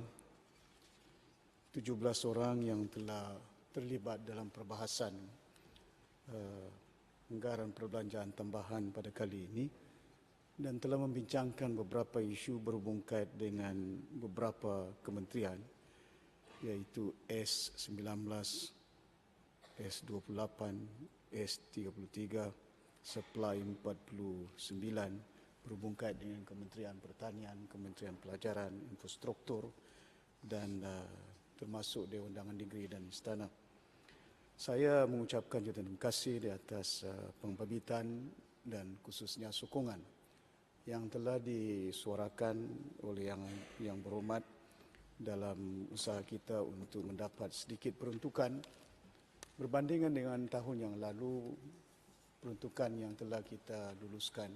17 orang yang telah terlibat dalam perbahasan anggaran perbelanjaan tambahan pada kali ini dan telah membincangkan beberapa isu berhubung kait dengan beberapa kementerian, iaitu S19, S28, S33, Supply 49, berhubung kait dengan Kementerian Pertanian, Kementerian Pelajaran, Infrastruktur, dan termasuk Dewan Undangan Negeri dan Istana. Saya mengucapkan jutaan terima kasih di atas pembibitan dan khususnya sokongan yang telah disuarakan oleh yang berhormat dalam usaha kita untuk mendapat sedikit peruntukan berbandingan dengan tahun yang lalu. Peruntukan yang telah kita luluskan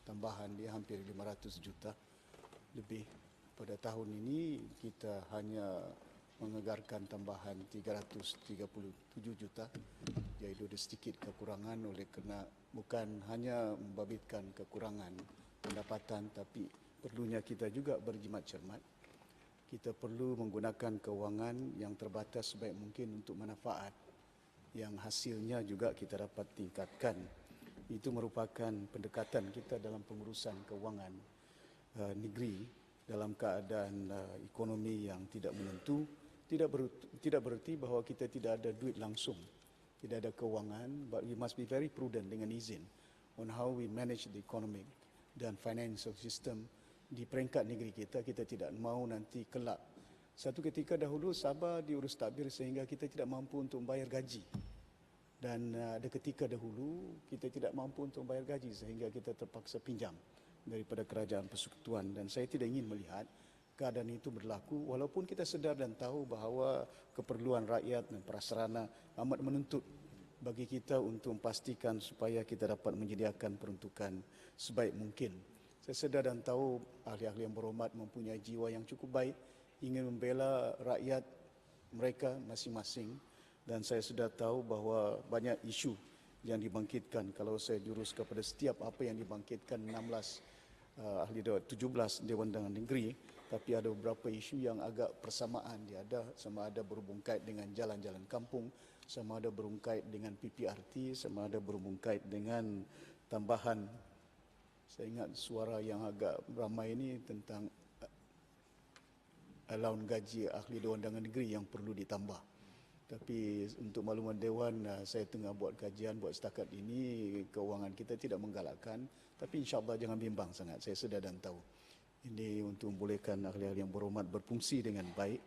tambahan di hampir 500 juta lebih. Pada tahun ini kita hanya mengegarkan tambahan 337 juta, iaitu ada sedikit kekurangan oleh kerana bukan hanya membabitkan kekurangan pendapatan, tapi perlunya kita juga berjimat cermat kita perlu menggunakan kewangan yang terbatas sebaik mungkin untuk manfaat yang hasilnya juga kita dapat tingkatkan. Itu merupakan pendekatan kita dalam pengurusan kewangan negeri dalam keadaan ekonomi yang tidak menentu. Tidak bererti bahawa kita tidak ada duit langsung, tidak ada kewangan, but we must be very prudent dengan izin on how we manage the economic dan financial system di peringkat negeri kita. Kita tidak mahu nanti kelak satu ketika dahulu Sabah diurus tadbir sehingga kita tidak mampu untuk membayar gaji, dan ada ketika dahulu kita tidak mampu untuk membayar gaji sehingga kita terpaksa pinjam daripada kerajaan persekutuan. Dan saya tidak ingin melihat keadaan itu berlaku, walaupun kita sedar dan tahu bahawa keperluan rakyat dan prasarana amat menuntut bagi kita untuk memastikan supaya kita dapat menyediakan peruntukan sebaik mungkin. Saya sedar dan tahu ahli-ahli yang berhormat mempunyai jiwa yang cukup baik, ingin membela rakyat mereka masing-masing, dan saya sudah tahu bahawa banyak isu yang dibangkitkan. Kalau saya jurus kepada setiap apa yang dibangkitkan 17 Dewan Undangan Negeri, tapi ada beberapa isu yang agak persamaan dia ada, sama ada berhubung kait dengan jalan-jalan kampung, sama ada berhubung kait dengan PPRT, sama ada berhubung kait dengan tambahan. Saya ingat suara yang agak ramai ini tentang allowance gaji ahli Dewan Undangan Negeri yang perlu ditambah. Tapi untuk makluman Dewan, saya tengah buat kajian buat setakat ini, keuangan kita tidak menggalakkan, tapi insyaAllah jangan bimbang sangat, saya sedar dan tahu. Ini untuk membolehkan ahli-ahli yang berhormat berfungsi dengan baik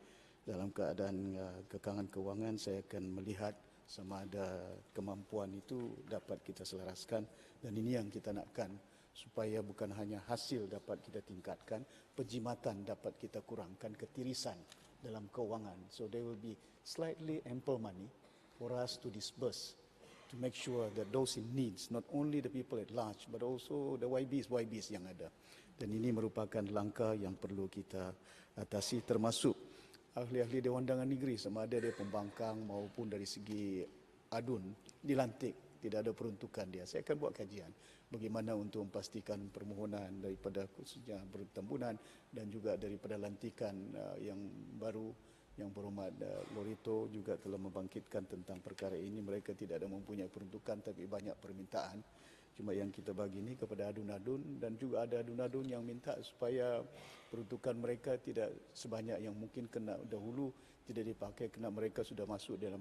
dalam keadaan kekangan keuangan. Saya akan melihat sama ada kemampuan itu dapat kita selaraskan, dan ini yang kita nakkan, supaya bukan hanya hasil dapat kita tingkatkan, penjimatan dapat kita kurangkan, ketirisan dalam keuangan. So there will be slightly ample money for us to disburse, to make sure that those in needs, not only the people at large, but also the YBs yang ada. Dan ini merupakan langkah yang perlu kita atasi, termasuk ahli-ahli Dewan Undangan Negeri, sama ada dari pembangkang maupun dari segi adun, dilantik, tidak ada peruntukan dia. Saya akan buat kajian bagaimana untuk memastikan permohonan daripada khususnya bertembunan dan juga daripada lantikan yang baru. Yang berhormat Lorito juga telah membangkitkan tentang perkara ini. Mereka tidak ada mempunyai peruntukan tapi banyak permintaan. Cuma yang kita bagi ini kepada adun-adun, dan juga ada adun-adun yang minta supaya peruntukan mereka tidak sebanyak yang mungkin kena dahulu tidak dipakai, kerana mereka sudah masuk dalam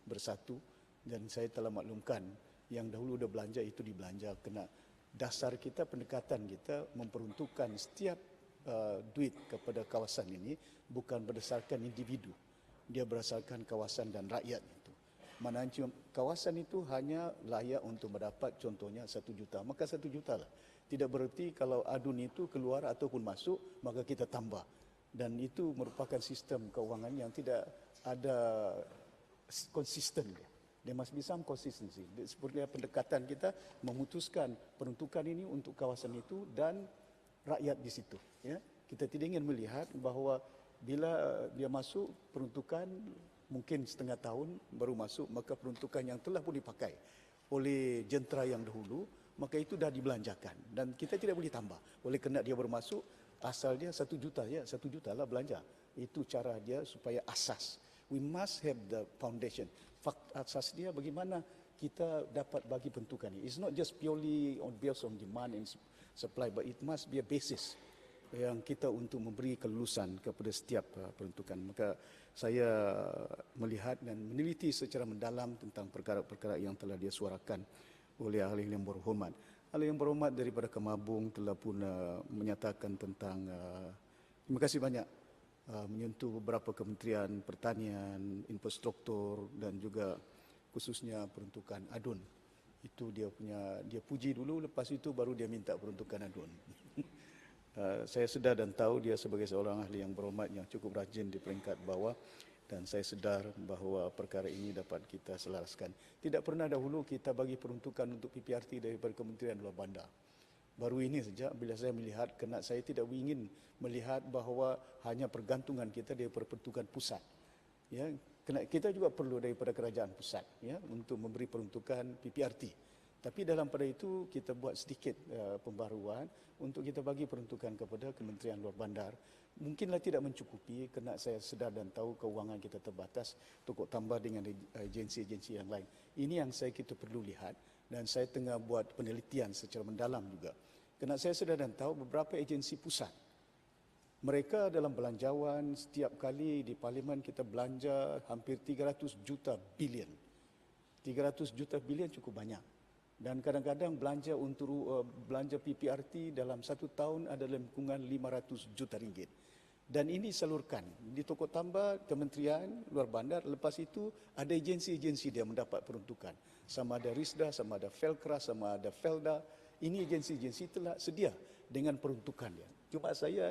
bersatu. Dan saya telah maklumkan yang dahulu sudah belanja itu dibelanja, kena dasar kita, pendekatan kita memperuntukkan setiap duit kepada kawasan ini bukan berdasarkan individu, dia berdasarkan kawasan dan rakyat itu. Manakala kawasan itu hanya layak untuk mendapat contohnya 1 juta, maka 1 juta lah. Tidak bererti kalau adun itu keluar ataupun masuk maka kita tambah. Dan itu merupakan sistem keuangan yang tidak ada konsisten. There must be some consistency. Seperti pendekatan kita memutuskan peruntukan ini untuk kawasan itu dan rakyat di situ. Ya, kita tidak ingin melihat bahawa bila dia masuk peruntukan mungkin setengah tahun baru masuk, maka peruntukan yang telah pun dipakai oleh jentera yang dahulu, maka itu dah dibelanjakan dan kita tidak boleh tambah. Oleh kerana dia bermasuk, asal dia 1 juta, ya 1 juta lah belanja. Itu cara dia supaya asas. We must have the foundation. Fakta asas dia bagaimana kita dapat bagi peruntukan ini. It's not just purely based on demand and supply, but it must be a basis yang kita untuk memberi kelulusan kepada setiap peruntukan. Maka saya melihat dan meneliti secara mendalam tentang perkara-perkara yang telah dia suarakan oleh ahli yang berhormat. Ahli yang berhormat daripada Kemabung telah pun menyatakan tentang, terima kasih banyak, menyentuh beberapa kementerian pertanian, infrastruktur dan juga khususnya peruntukan adun. Itu dia puji dulu, lepas itu baru dia minta peruntukan adun. Saya sedar dan tahu dia sebagai seorang ahli yang berhormat yang cukup rajin di peringkat bawah, dan saya sedar bahawa perkara ini dapat kita selaraskan. Tidak pernah dahulu kita bagi peruntukan untuk PPRT daripada Kementerian Luar Bandar. Baru ini saja bila saya melihat, kerana saya tidak ingin melihat bahawa hanya pergantungan kita daripada peruntukan pusat. Ya, kita juga perlu daripada kerajaan pusat, ya, untuk memberi peruntukan PPRT. Tapi dalam pada itu kita buat sedikit pembaruan untuk kita bagi peruntukan kepada Kementerian Luar Bandar. Mungkinlah tidak mencukupi kerana saya sedar dan tahu keuangan kita terbatas, untuk tambah dengan agensi-agensi yang lain. Ini yang kita perlu lihat, dan saya tengah buat penelitian secara mendalam juga. Kerana saya sedar dan tahu beberapa agensi pusat, mereka dalam belanjawan setiap kali di Parlimen kita belanja hampir 300 juta bilion. 300 juta bilion cukup banyak. Dan kadang-kadang belanja untuk belanja PPRT dalam satu tahun ada dalam lingkungan 500 juta ringgit. Dan ini disalurkan di Toko Tambah, Kementerian Luar Bandar. Lepas itu ada agensi-agensi dia mendapat peruntukan. Sama ada RISDA, sama ada Felkra, sama ada Felda. Ini agensi-agensi telah sedia dengan peruntukan dia. Cuma saya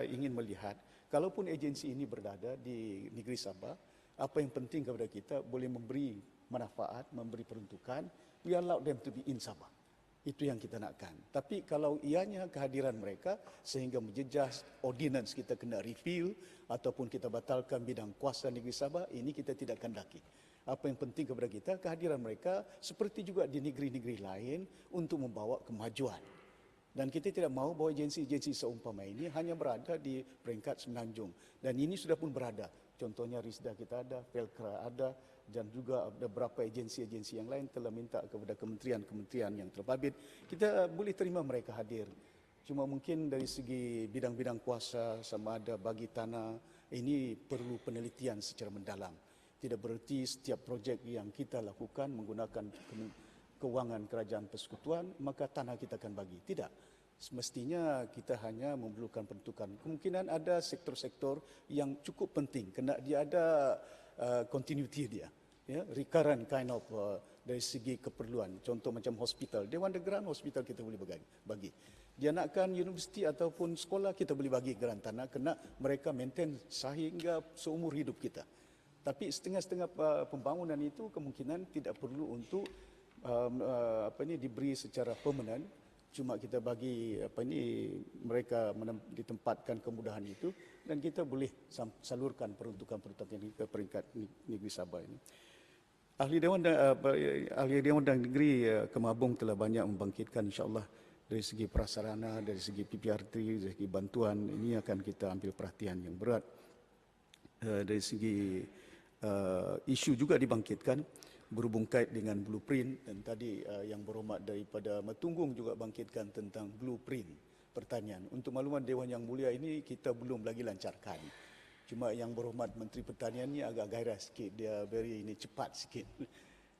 ingin melihat, kalaupun agensi ini berada di negeri Sabah, apa yang penting kepada kita boleh memberi manfaat, memberi peruntukan. We allow them to be in Sabah. Itu yang kita nakkan. Tapi kalau ianya kehadiran mereka sehingga menjejas ordinance kita kena review ataupun kita batalkan bidang kuasa negeri Sabah, ini kita tidak kendaki. Apa yang penting kepada kita, kehadiran mereka seperti juga di negeri-negeri lain untuk membawa kemajuan. Dan kita tidak mahu bahawa agensi-agensi seumpama ini hanya berada di peringkat semenanjung. Dan ini sudah pun berada. Contohnya RISDA kita ada, Felkra ada, dan juga ada beberapa agensi-agensi yang lain telah minta kepada kementerian-kementerian yang terbabit. Kita boleh terima mereka hadir. Cuma mungkin dari segi bidang-bidang kuasa, sama ada bagi tanah, ini perlu penelitian secara mendalam. Tidak bererti setiap projek yang kita lakukan menggunakan kewangan kerajaan persekutuan, maka tanah kita akan bagi. Tidak. Semestinya kita hanya memerlukan peruntukan. Kemungkinan ada sektor-sektor yang cukup penting, kerana dia ada continuity dia, ya, recurrent kind of dari segi keperluan. Contoh macam hospital, Dewan Negara hospital kita boleh bagi. Dia nakkan universiti ataupun sekolah, kita boleh bagi geran tanah, kerana mereka maintain sehingga seumur hidup kita. Tapi setengah-setengah pembangunan itu kemungkinan tidak perlu untuk diberi secara permanent. Cuma kita bagi mereka ditempatkan kemudahan itu, dan kita boleh salurkan peruntukan-peruntukan ini ke peringkat negeri Sabah ini. Ahli Dewan dan Negeri Kemabung telah banyak membangkitkan, insyaAllah, dari segi prasarana, dari segi PPRT, dari segi bantuan. Ini akan kita ambil perhatian yang berat. Dari segi isu juga dibangkitkan berhubung kait dengan blueprint, dan tadi yang berhormat daripada Metunggung juga bangkitkan tentang blueprint pertanian. Untuk makluman Dewan Yang Mulia ini kita belum lagi lancarkan. Cuma yang berhormat Menteri Pertanian ni agak gairah sikit, dia cepat sikit.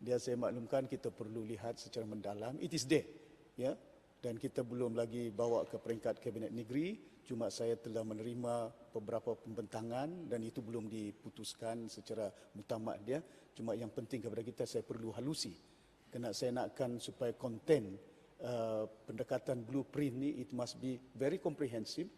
Dia saya maklumkan kita perlu lihat secara mendalam. It is there, ya. Dan kita belum lagi bawa ke peringkat Kabinet Negeri. Cuma saya telah menerima beberapa pembentangan dan itu belum diputuskan secara muktamad dia. Cuma yang penting kepada kita, saya perlu halusi. Kerana saya nakkan supaya konten pendekatan blueprint ni, it must be very comprehensive,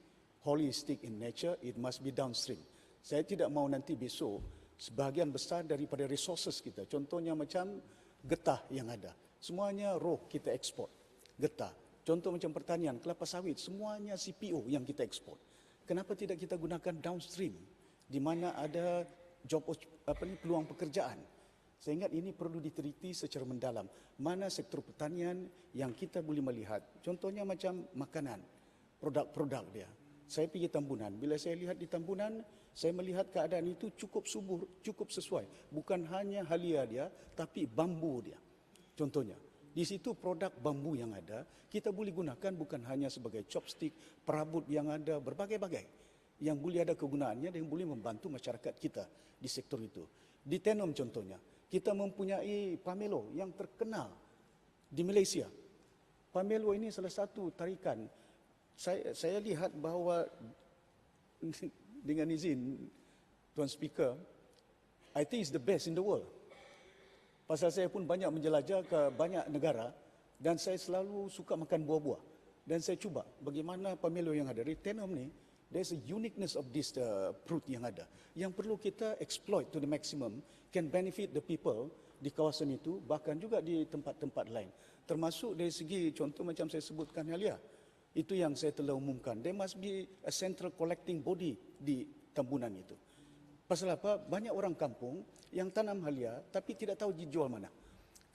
holistic in nature, it must be downstream. Saya tidak mahu nanti besok sebahagian besar daripada resources kita, contohnya macam getah yang ada, semuanya raw kita ekspor, getah. Contoh macam pertanian, kelapa sawit, semuanya CPO yang kita ekspor. Kenapa tidak kita gunakan downstream, di mana ada peluang pekerjaan? Saya ingat ini perlu diteliti secara mendalam. Mana sektor pertanian yang kita boleh melihat? Contohnya macam makanan, produk-produk dia. Saya pergi Tambunan. Bila saya lihat di Tambunan, saya melihat keadaan itu cukup subur, cukup sesuai. Bukan hanya halia dia, tapi bambu dia. Contohnya, di situ produk bambu yang ada, kita boleh gunakan bukan hanya sebagai chopstick, perabot yang ada, berbagai-bagai. Yang boleh ada kegunaannya dan yang boleh membantu masyarakat kita di sektor itu. Di Tenom contohnya, kita mempunyai pamelo yang terkenal di Malaysia. Pamelo ini salah satu tarikan. Saya lihat bahawa dengan izin Tuan Speaker, I think it's the best in the world. Pasal saya pun banyak menjelajah ke banyak negara dan saya selalu suka makan buah-buah. Dan saya cuba bagaimana pamelo yang ada. Di Tenom ni, there's a uniqueness of this fruit yang ada. Yang perlu kita exploit to the maximum, can benefit the people di kawasan itu, bahkan juga di tempat-tempat lain. Termasuk dari segi contoh macam saya sebutkan halia. Itu yang saya telah umumkan. There must be a central collecting body di Tambunan itu. Pasal apa? Banyak orang kampung yang tanam halia tapi tidak tahu dijual mana.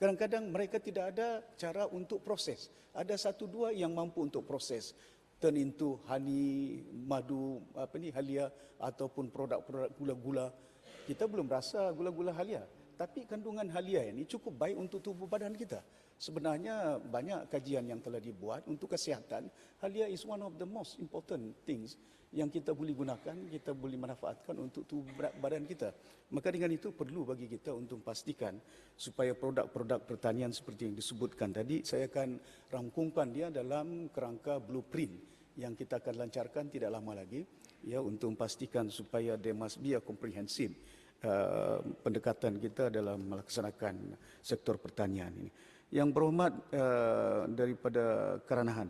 Kadang-kadang mereka tidak ada cara untuk proses. Ada satu dua yang mampu untuk proses, turn into honey, madu, halia ataupun produk-produk gula-gula. Kita belum rasa gula-gula halia, tapi kandungan halia ini cukup baik untuk tubuh badan kita. Sebenarnya banyak kajian yang telah dibuat untuk kesihatan. Halia is one of the most important things yang kita boleh gunakan, kita boleh manfaatkan untuk tubuh badan kita. Maka dengan itu perlu bagi kita untuk pastikan supaya produk-produk pertanian seperti yang disebutkan tadi, saya akan rangkumkan dia dalam kerangka blueprint yang kita akan lancarkan tidak lama lagi, ya, untuk memastikan supaya there must be a comprehensive pendekatan kita dalam melaksanakan sektor pertanian ini. Yang berhormat daripada keranahan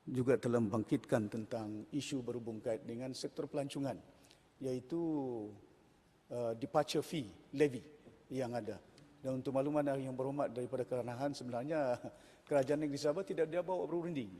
juga telah membangkitkan tentang isu berhubung kait dengan sektor pelancongan, iaitu departure fee levy yang ada. Dan untuk makluman yang berhormat daripada keranahan, sebenarnya Kerajaan Negeri Sabah tidak dia bawa berunding.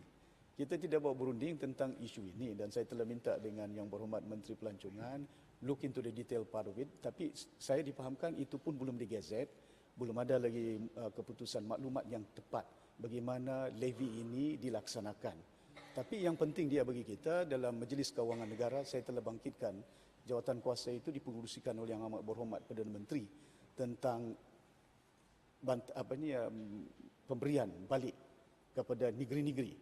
Kita tidak bawa berunding tentang isu ini, dan saya telah minta dengan yang berhormat Menteri Pelancongan look into the detail part of it, tapi saya dipahamkan itu pun belum digazet, belum ada lagi keputusan maklumat yang tepat bagaimana levy ini dilaksanakan. Tapi yang penting dia bagi kita dalam Majlis Kewangan Negara, saya telah bangkitkan jawatan kuasa itu dipengerusikan oleh Yang Amat Berhormat Perdana Menteri tentang pemberian balik kepada negeri-negeri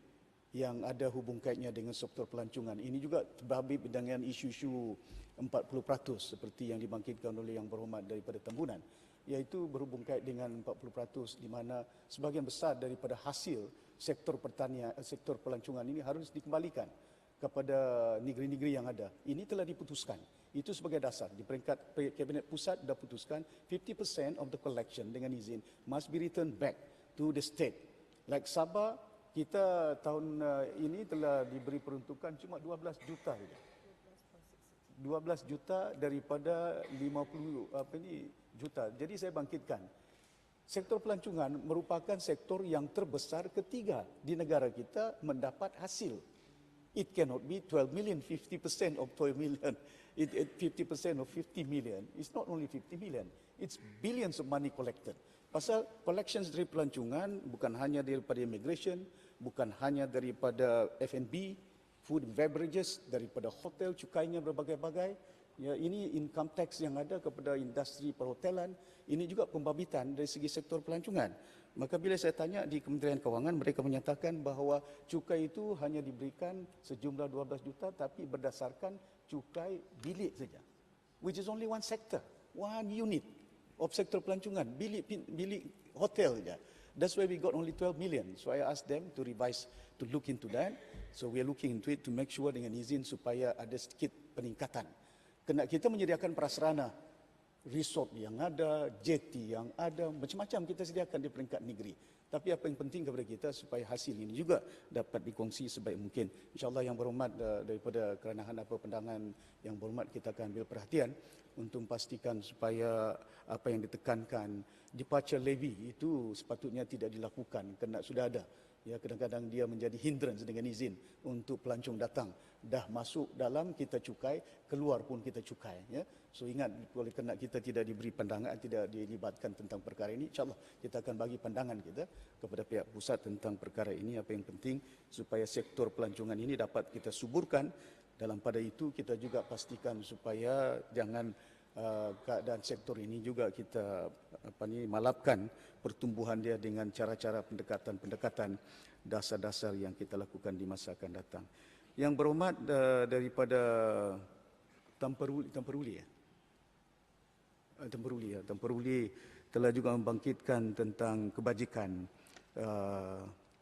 yang ada hubung kaitnya dengan sektor pelancongan. Ini juga terbabit dengan isu-isu 40% seperti yang dibangkitkan oleh Yang Berhormat daripada Tambunan, iaitu berhubung kait dengan 40% di mana sebahagian besar daripada hasil sektor pertanian, sektor pelancongan ini harus dikembalikan kepada negeri-negeri yang ada. Ini telah diputuskan. Itu sebagai dasar. Di peringkat Kabinet Pusat dah putuskan 50% of the collection dengan izin must be returned back to the state. Like Sabah, kita tahun ini telah diberi peruntukan cuma 12 juta saja. 12 juta daripada 50 juta. Jadi saya bangkitkan. Sektor pelancongan merupakan sektor yang terbesar ketiga di negara kita mendapat hasil. It cannot be 12 million, 50% of 12 million. 50% of 50 million. It's not only 50 million. It's billions of money collected. Pasal collections dari pelancongan bukan hanya daripada immigration, bukan hanya daripada F&B, food and beverages, daripada hotel, cukainya berbagai-bagai. Ya, ini income tax yang ada kepada industri perhotelan. Ini juga pembabitan dari segi sektor pelancongan. Maka bila saya tanya di Kementerian Kewangan, mereka menyatakan bahawa cukai itu hanya diberikan sejumlah 12 juta tapi berdasarkan cukai bilik saja. Which is only one sector, one unit of sektor pelancongan, bilik hotel saja. That's why we got only 12 million. So I asked them to revise, to look into that. So we are looking into it to make sure dengan izin supaya ada sedikit peningkatan. Kena kita menyediakan prasarana, resort yang ada, jetty yang ada, macam-macam kita sediakan di peringkat negeri. Tapi apa yang penting kepada kita supaya hasil ini juga dapat dikongsi sebaik mungkin. InsyaAllah Yang Berhormat daripada keranahan apa pandangan Yang Berhormat, kita akan ambil perhatian untuk memastikan supaya apa yang ditekankan departure levy itu sepatutnya tidak dilakukan kerana sudah ada. Ya, kadang-kadang dia menjadi hindrance dengan izin untuk pelancong datang. Dah masuk dalam kita cukai, keluar pun kita cukai. Ya. So ingat, oleh kerana kita tidak diberi pandangan, tidak dilibatkan tentang perkara ini, insyaAllah kita akan bagi pandangan kita kepada pihak pusat tentang perkara ini. Apa yang penting supaya sektor pelancongan ini dapat kita suburkan. Dalam pada itu kita juga pastikan supaya jangan keadaan sektor ini juga kita malapkan pertumbuhan dia dengan cara-cara pendekatan dasar-dasar yang kita lakukan di masa akan datang. Yang berhormat daripada Tamperuli telah juga membangkitkan tentang kebajikan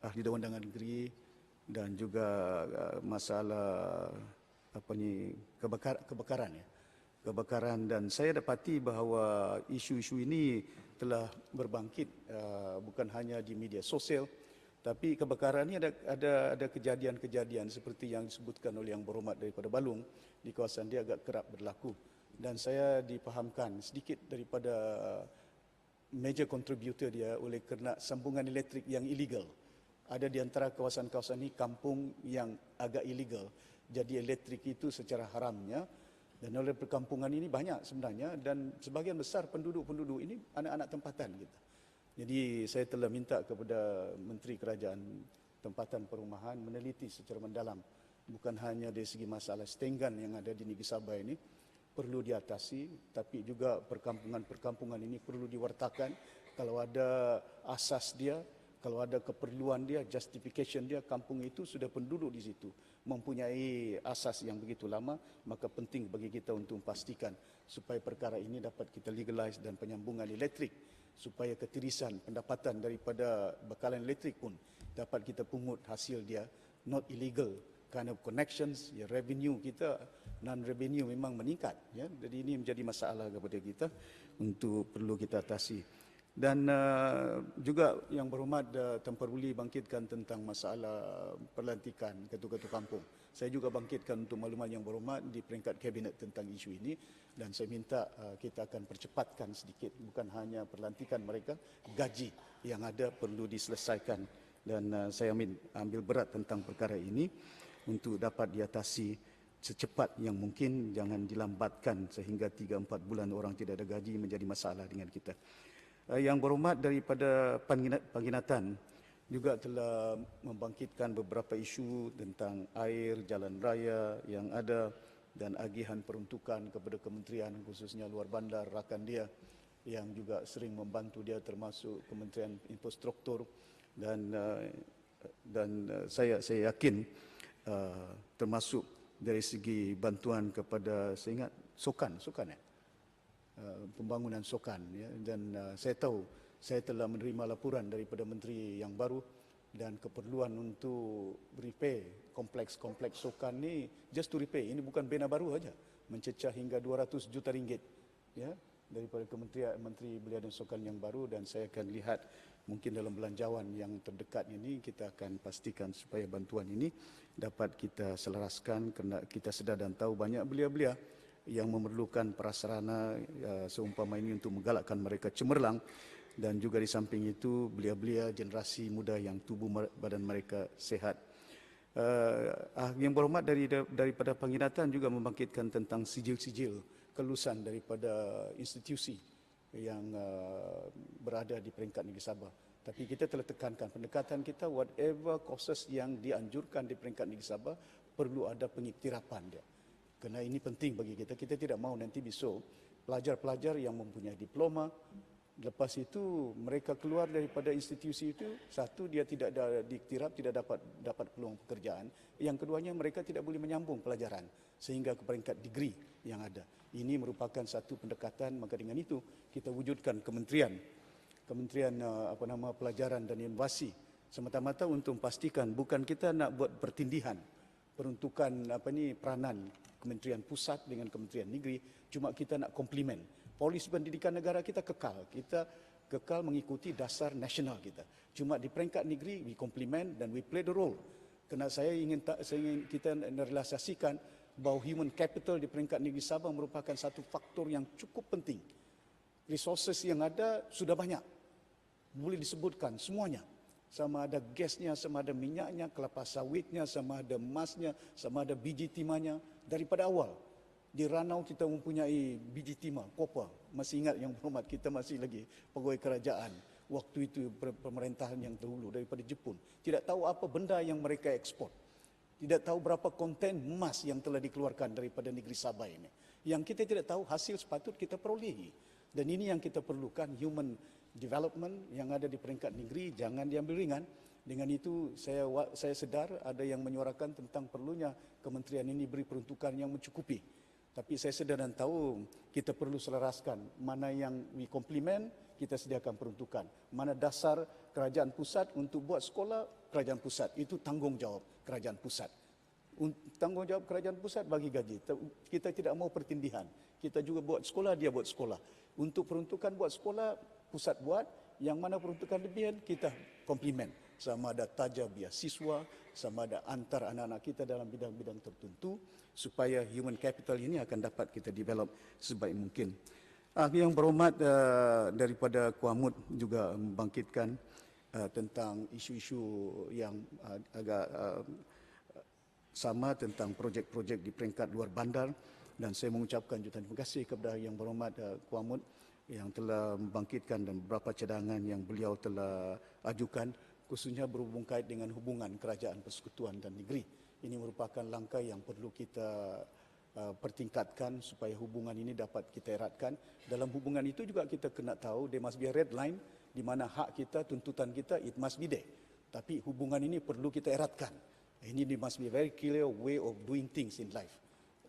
ahli Dewan Undangan Negeri dan juga masalah kebakaran, dan saya dapati bahawa isu-isu ini telah berbangkit bukan hanya di media sosial, tapi kebakaran ini ada kejadian-kejadian seperti yang disebutkan oleh Yang Berhormat daripada Balung di kawasan dia agak kerap berlaku, dan saya dipahamkan sedikit daripada major contributor dia oleh kerana sambungan elektrik yang illegal. Ada di antara kawasan-kawasan ini kampung yang agak illegal, jadi elektrik itu secara haramnya Dan oleh perkampungan ini banyak sebenarnya, dan sebahagian besar penduduk-penduduk ini anak-anak tempatan kita. Jadi saya telah minta kepada Menteri Kerajaan Tempatan Perumahan meneliti secara mendalam, bukan hanya dari segi masalah setenggan yang ada di Negeri Sabah ini perlu diatasi, tapi juga perkampungan-perkampungan ini perlu diwartakan. Kalau ada asas dia, kalau ada keperluan dia, justification dia, kampung itu sudah penduduk di situ mempunyai asas yang begitu lama, maka penting bagi kita untuk memastikan supaya perkara ini dapat kita legalize, dan penyambungan elektrik supaya ketirisan pendapatan daripada bekalan elektrik pun dapat kita pungut hasil dia, not illegal kind of connections, ya, revenue kita, non-revenue memang meningkat. Ya. Jadi ini menjadi masalah kepada kita untuk perlu kita atasi. Dan juga yang berhormat Tan Peruli bangkitkan tentang masalah pelantikan ketua-ketua kampung. Saya juga bangkitkan untuk maklumat yang berhormat di peringkat kabinet tentang isu ini, dan saya minta kita akan percepatkan sedikit, bukan hanya pelantikan mereka, gaji yang ada perlu diselesaikan, dan saya ambil berat tentang perkara ini untuk dapat diatasi secepat yang mungkin, jangan dilambatkan sehingga 3-4 bulan orang tidak ada gaji menjadi masalah dengan kita. Yang berhormat daripada Penginatan juga telah membangkitkan beberapa isu tentang air, jalan raya yang ada, dan agihan peruntukan kepada kementerian, khususnya luar bandar rakan dia yang juga sering membantu dia, termasuk Kementerian Infrastruktur, dan saya yakin termasuk dari segi bantuan kepada, saya ingat Sokan pembangunan Sokan, ya. Dan saya tahu, saya telah menerima laporan daripada menteri yang baru, dan keperluan untuk repair kompleks-kompleks Sokan ni, just to repair, ini bukan bina baru saja, mencecah hingga 200 juta ringgit, ya, daripada Kementerian Menteri Belia dan Sukan yang baru. Dan saya akan lihat mungkin dalam belanjawan yang terdekat ini kita akan pastikan supaya bantuan ini dapat kita selaraskan, kerana kita sedar dan tahu banyak belia-belia yang memerlukan prasarana seumpama ini untuk menggalakkan mereka cemerlang, dan juga di samping itu belia-belia generasi muda yang tubuh badan mereka sehat. Yang berhormat daripada Penginatan juga membangkitkan tentang sijil-sijil kelulusan daripada institusi yang berada di peringkat Negeri Sabah. Tapi kita telah tekankan pendekatan kita, whatever courses yang dianjurkan di peringkat Negeri Sabah perlu ada pengiktirapan dia. Kerana ini penting bagi kita. Kita tidak mahu nanti besok pelajar-pelajar yang mempunyai diploma, lepas itu mereka keluar daripada institusi itu, satu, dia tidak ada diiktiraf, tidak dapat peluang pekerjaan. Yang keduanya, mereka tidak boleh menyambung pelajaran sehingga ke peringkat degree yang ada. Ini merupakan satu pendekatan, maka dengan itu kita wujudkan Kementerian Pelajaran dan Inovasi, semata-mata untuk memastikan bukan kita nak buat pertindihan peruntukan peranan Kementerian Pusat dengan Kementerian Negeri, cuma kita nak komplement. Polisi pendidikan negara kita kekal mengikuti dasar nasional kita. Cuma di peringkat negeri we complement dan we play the role. Kerana saya ingin kita realisasikan bahawa human capital di peringkat negeri Sabah merupakan satu faktor yang cukup penting. Resources yang ada sudah banyak, boleh disebutkan semuanya. Sama ada gasnya, sama ada minyaknya, kelapa sawitnya, sama ada emasnya, sama ada biji timahnya. Daripada awal, di Ranau kita mempunyai biji timah, koper. Masih ingat yang berhormat, kita masih lagi pegawai kerajaan. Waktu itu pemerintahan yang dahulu daripada Jepun. Tidak tahu apa benda yang mereka ekspor. Tidak tahu berapa konten emas yang telah dikeluarkan daripada negeri Sabah ini. Yang kita tidak tahu hasil sepatut kita perolehi. Dan ini yang kita perlukan, human development yang ada di peringkat negeri, jangan diambil ringan. Dengan itu saya sedar ada yang menyuarakan tentang perlunya kementerian ini beri peruntukan yang mencukupi. Tapi saya sedar dan tahu kita perlu selaraskan mana yang we complement, kita sediakan peruntukan. Mana dasar kerajaan pusat untuk buat sekolah, kerajaan pusat. Itu tanggungjawab kerajaan pusat. Tanggungjawab kerajaan pusat bagi gaji. Kita tidak mau pertindihan. Kita juga buat sekolah, dia buat sekolah. Untuk peruntukan buat sekolah, pusat buat. Yang mana peruntukan lebihan, kita komplement. Sama ada tajam beasiswa, sama ada antar anak-anak kita dalam bidang-bidang tertentu, supaya human capital ini akan dapat kita develop sebaik mungkin. Yang berhormat daripada Kuamud juga membangkitkan tentang isu-isu yang agak sama tentang projek-projek di peringkat luar bandar. Dan saya mengucapkan jutaan terima kasih kepada Yang Berhormat Kuamud yang telah membangkitkan dan beberapa cadangan yang beliau telah ajukan, khususnya berhubung kait dengan hubungan kerajaan persekutuan dan negeri. Ini merupakan langkah yang perlu kita pertingkatkan supaya hubungan ini dapat kita eratkan. Dalam hubungan itu juga kita kena tahu there must be a red line di mana hak kita, tuntutan kita, it must be there. Tapi hubungan ini perlu kita eratkan. Ini must be a very clear way of doing things in life.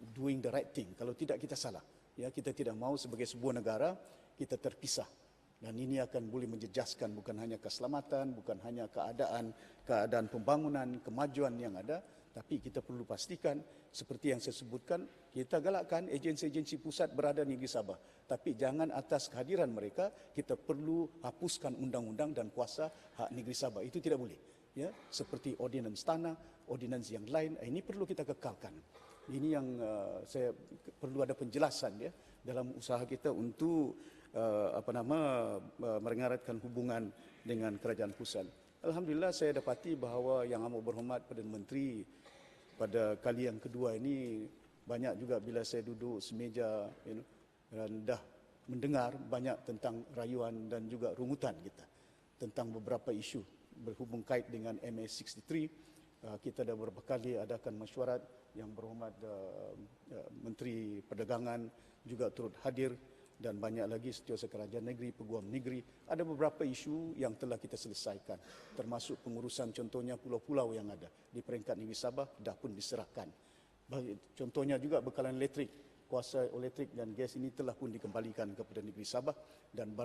Doing the right thing. Kalau tidak kita salah. Ya, kita tidak mau sebagai sebuah negara kita terpisah. Dan ini akan boleh menjejaskan bukan hanya keselamatan, bukan hanya keadaan pembangunan, kemajuan yang ada, tapi kita perlu pastikan seperti yang saya sebutkan, kita galakkan agensi-agensi pusat berada di negeri Sabah. Tapi jangan atas kehadiran mereka, kita perlu hapuskan undang-undang dan kuasa hak negeri Sabah. Itu tidak boleh. Ya, seperti ordinans tanah, ordinans yang lain, ini perlu kita kekalkan. Ini yang saya perlu ada penjelasan ya dalam usaha kita untuk mengeratkan hubungan dengan kerajaan pusat. Alhamdulillah saya dapati bahawa Yang Amat Berhormat Perdana Menteri pada kali yang kedua ini banyak juga bila saya duduk semeja dan dah mendengar banyak tentang rayuan dan juga rungutan kita tentang beberapa isu berhubung kait dengan MS63. Kita dah beberapa kali adakan mesyuarat. Yang Berhormat Menteri Perdagangan juga turut hadir dan banyak lagi Setiausaha Kerajaan Negeri, Peguam Negeri. Ada beberapa isu yang telah kita selesaikan, termasuk pengurusan contohnya pulau-pulau yang ada di peringkat negeri Sabah dah pun diserahkan. Contohnya juga bekalan elektrik, kuasa elektrik dan gas ini telah pun dikembalikan kepada negeri Sabah dan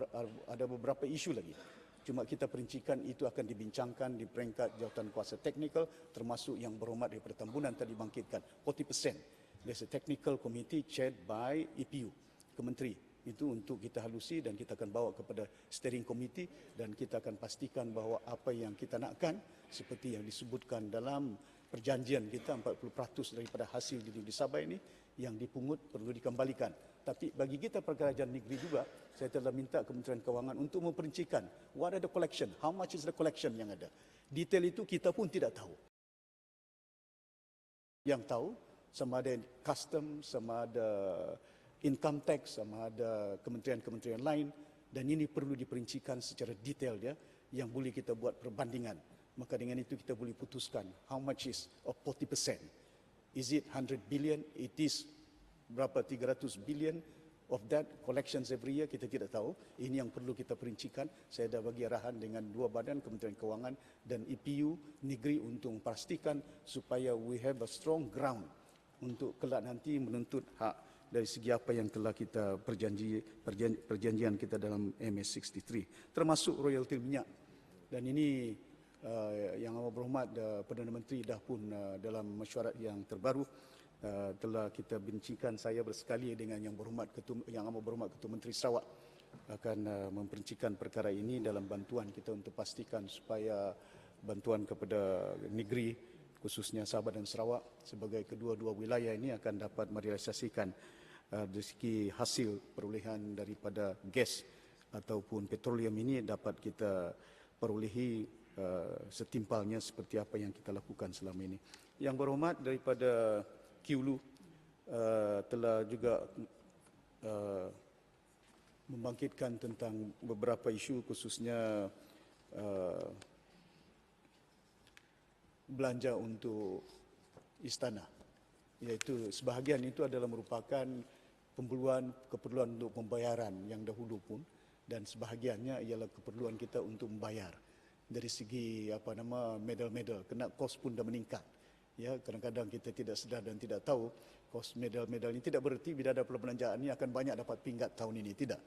ada beberapa isu lagi. Cuma kita perincikan itu akan dibincangkan di peringkat jawatan kuasa teknikal, termasuk Yang Berhormat daripada Tambunan tadi bangkitkan 40%. There's a technical committee chaired by EPU, Kementeri. Itu untuk kita halusi dan kita akan bawa kepada steering committee dan kita akan pastikan bahawa apa yang kita nakkan seperti yang disebutkan dalam perjanjian kita 40% daripada hasil di negeri Sabah ini yang dipungut perlu dikembalikan. Tapi bagi kita perkerajaan negeri juga, saya telah minta Kementerian Kewangan untuk memperincikan what are the collection, how much is the collection yang ada. Detail itu kita pun tidak tahu. Yang tahu sama ada custom, sama ada income tax, sama ada kementerian-kementerian lain, dan ini perlu diperincikan secara detail ya, yang boleh kita buat perbandingan. Maka dengan itu kita boleh putuskan how much is of 40%. Is it 100 billion? It is berapa 300 billion of that collections every year, kita tidak tahu. Ini yang perlu kita perincikan. Saya dah bagi arahan dengan dua badan, Kementerian Kewangan dan EPU negeri untuk memastikan supaya we have a strong ground untuk kelak nanti menuntut hak dari segi apa yang telah kita perjanjian kita dalam MS63, termasuk royalti minyak. Dan ini Yang Amat Berhormat Perdana Menteri dah pun dalam mesyuarat yang terbaru telah kita bincangkan, saya bersekali dengan Yang Amat Berhormat Ketua Menteri Sarawak akan memperincikan perkara ini dalam bantuan kita untuk pastikan supaya bantuan kepada negeri khususnya Sabah dan Sarawak sebagai kedua-dua wilayah ini akan dapat merealisasikan dari segi hasil perolehan daripada gas ataupun petroleum ini dapat kita perolehi setimpalnya seperti apa yang kita lakukan selama ini. Yang Berhormat daripada Kiulu telah juga membangkitkan tentang beberapa isu khususnya belanja untuk istana, iaitu sebahagian itu adalah merupakan keperluan untuk pembayaran yang dahulu pun dan sebahagiannya ialah keperluan kita untuk membayar dari segi medal-medal, kena kos pun dah meningkat. Ya, kadang-kadang kita tidak sedar dan tidak tahu kos medal-medal ini tidak bererti bila ada perbelanjaan ini akan banyak dapat pinggat tahun ini, tidak.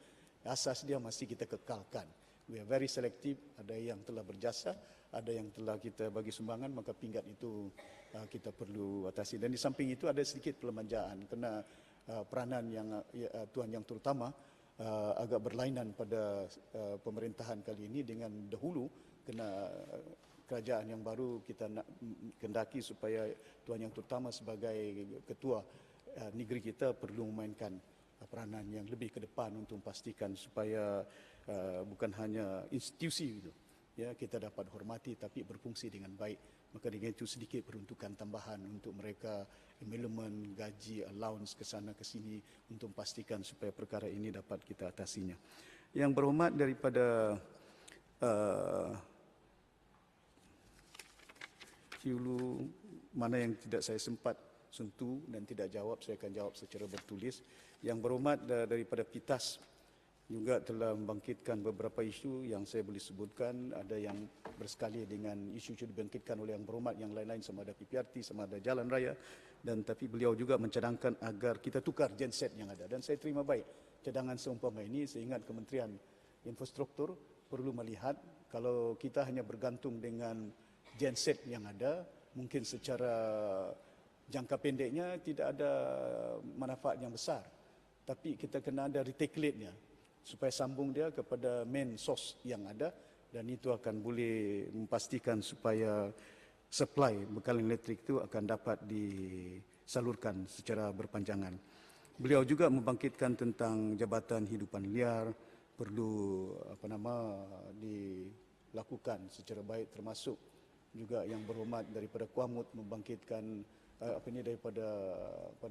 Asas dia masih kita kekalkan. We are very selective, ada yang telah berjasa, ada yang telah kita bagi sumbangan, maka pinggat itu kita perlu atasi. Dan di samping itu ada sedikit perbelanjaan kerana peranan yang tuan yang terutama agak berlainan pada pemerintahan kali ini dengan dahulu, kena kerajaan yang baru kita nak kendaki supaya tuan yang terutama sebagai ketua negeri kita perlu memainkan peranan yang lebih ke depan untuk memastikan supaya bukan hanya institusi itu ya kita dapat hormati tapi berfungsi dengan baik Maka dengan itu sedikit peruntukan tambahan untuk mereka, emolument, gaji, allowance ke sana ke sini untuk memastikan supaya perkara ini dapat kita atasinya. Yang berhormat daripada Hulu, mana yang tidak saya sempat sentuh dan tidak jawab, saya akan jawab secara bertulis. Yang berhormat daripada PITAS juga telah membangkitkan beberapa isu yang saya boleh sebutkan. Ada yang bersekali dengan isu-isu dibangkitkan oleh yang berhormat, yang lain-lain sama ada PPRT, sama ada jalan raya. Dan tapi beliau juga mencadangkan agar kita tukar genset yang ada. Dan saya terima baik cadangan seumpama ini. Saya ingat Kementerian Infrastruktur perlu melihat kalau kita hanya bergantung dengan genset yang ada, mungkin secara jangka pendeknya tidak ada manfaat yang besar. Tapi kita kena ada reticulate-nya supaya sambung dia kepada main source yang ada, dan itu akan boleh memastikan supaya supply bekalan elektrik itu akan dapat disalurkan secara berpanjangan. Beliau juga membangkitkan tentang Jabatan Hidupan Liar, perlu dilakukan secara baik, termasuk juga yang berhormat daripada Kuamut membangkitkan daripada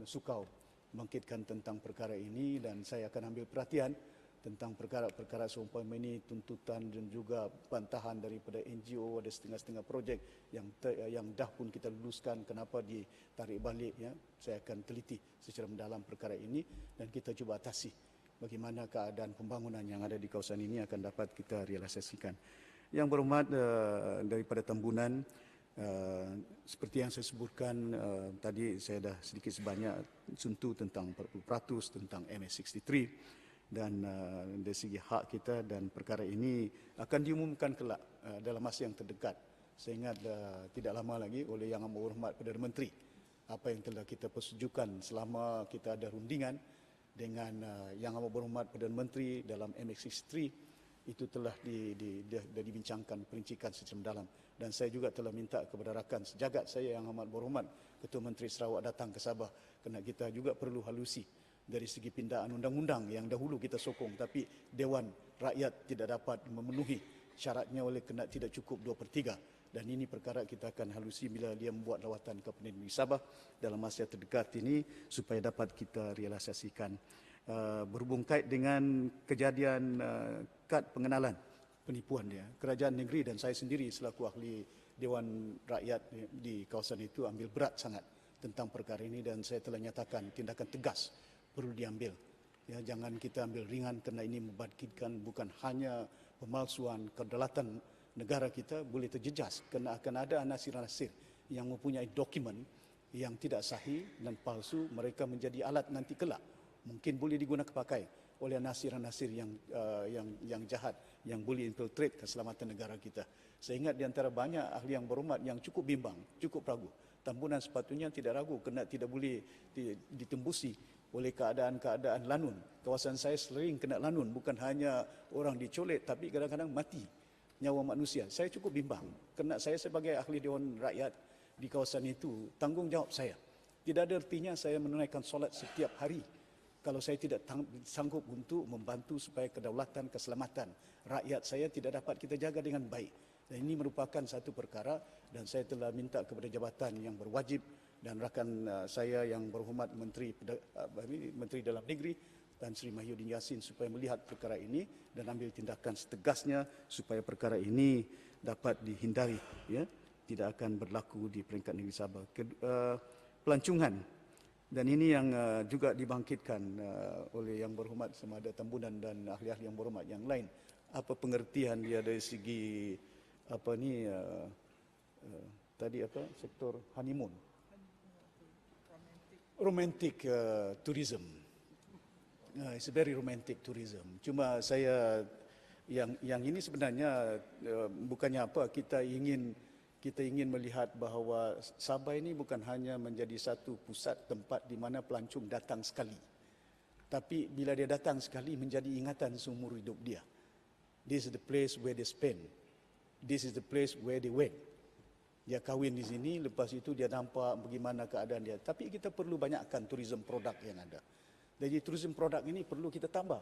Sukau membangkitkan tentang perkara ini, dan saya akan ambil perhatian tentang perkara-perkara seumpama ini, tuntutan dan juga bantahan daripada NGO, ada setengah-setengah projek yang dah pun kita luluskan, kenapa ditarik balik, ya. Saya akan teliti secara mendalam perkara ini dan kita cuba atasi bagaimana keadaan pembangunan yang ada di kawasan ini akan dapat kita realisasikan. Yang berhormat daripada Tambunan, seperti yang saya sebutkan tadi, saya dah sedikit sebanyak sentuh tentang 40%, tentang MS63 dan dari segi hak kita, dan perkara ini akan diumumkan kelak dalam masa yang terdekat. Saya ingat tidak lama lagi oleh Yang Amat Berhormat Perdana Menteri, apa yang telah kita persetujukan selama kita ada rundingan dengan Yang Amat Berhormat Perdana Menteri dalam MS63 itu telah dibincangkan, perincikan secara mendalam. Dan saya juga telah minta kepada rakan sejagat saya Yang Amat Berhormat Ketua Menteri Sarawak datang ke Sabah, kerana kita juga perlu halusi dari segi pindaan undang-undang yang dahulu kita sokong, tapi Dewan Rakyat tidak dapat memenuhi syaratnya oleh kena tidak cukup 2/3. Dan ini perkara kita akan halusi bila dia membuat lawatan ke Perdana Menteri Sabah dalam masa terdekat ini supaya dapat kita realisasikan. Berhubung kait dengan kejadian kad pengenalan penipuan dia, kerajaan negeri dan saya sendiri selaku ahli Dewan Rakyat di kawasan itu ambil berat sangat tentang perkara ini, dan saya telah nyatakan tindakan tegas perlu diambil. Ya, jangan kita ambil ringan kerana ini membangkitkan bukan hanya pemalsuan kedaulatan negara kita boleh terjejas, kerana akan ada anasir-anasir yang mempunyai dokumen yang tidak sahih dan palsu, mereka menjadi alat nanti kelak mungkin boleh digunakan pakai oleh anasir-anasir yang jahat yang boleh infiltrate keselamatan negara kita. Saya ingat di antara banyak ahli yang berhormat yang cukup bimbang, cukup ragu. Tambunan sepatutnya tidak ragu kerana tidak boleh ditembusi oleh keadaan-keadaan lanun. Kawasan saya sering kena lanun, bukan hanya orang dicolek tapi kadang-kadang mati nyawa manusia. Saya cukup bimbang kerana saya sebagai ahli Dewan Rakyat di kawasan itu, tanggungjawab saya. Tidak ada artinya saya menunaikan solat setiap hari kalau saya tidak sanggup untuk membantu supaya kedaulatan, keselamatan rakyat saya tidak dapat kita jaga dengan baik. Dan ini merupakan satu perkara, dan saya telah minta kepada jabatan yang berwajib dan rakan saya yang berhormat Menteri Dalam Negeri Tan Sri Mahyudin Yassin supaya melihat perkara ini dan ambil tindakan setegasnya supaya perkara ini dapat dihindari, ya, tidak akan berlaku di peringkat negeri Sabah. Pelancongan, dan ini yang juga dibangkitkan oleh Yang Berhormat sama ada Tambunan dan ahli-ahli yang berhormat yang lain. Apa pengertian dia dari segi sektor honeymoon, romantic tourism. It's a very romantic tourism. Cuma saya yang ini sebenarnya bukannya apa, kita ingin melihat bahawa Sabah ini bukan hanya menjadi satu pusat tempat di mana pelancong datang sekali, tapi bila dia datang sekali menjadi ingatan seumur hidup dia. This is the place where they spend. This is the place where they went. Dia kahwin di sini, lepas itu dia nampak bagaimana keadaan dia. Tapi kita perlu banyakkan tourism produk yang ada. Jadi tourism produk ini perlu kita tambah.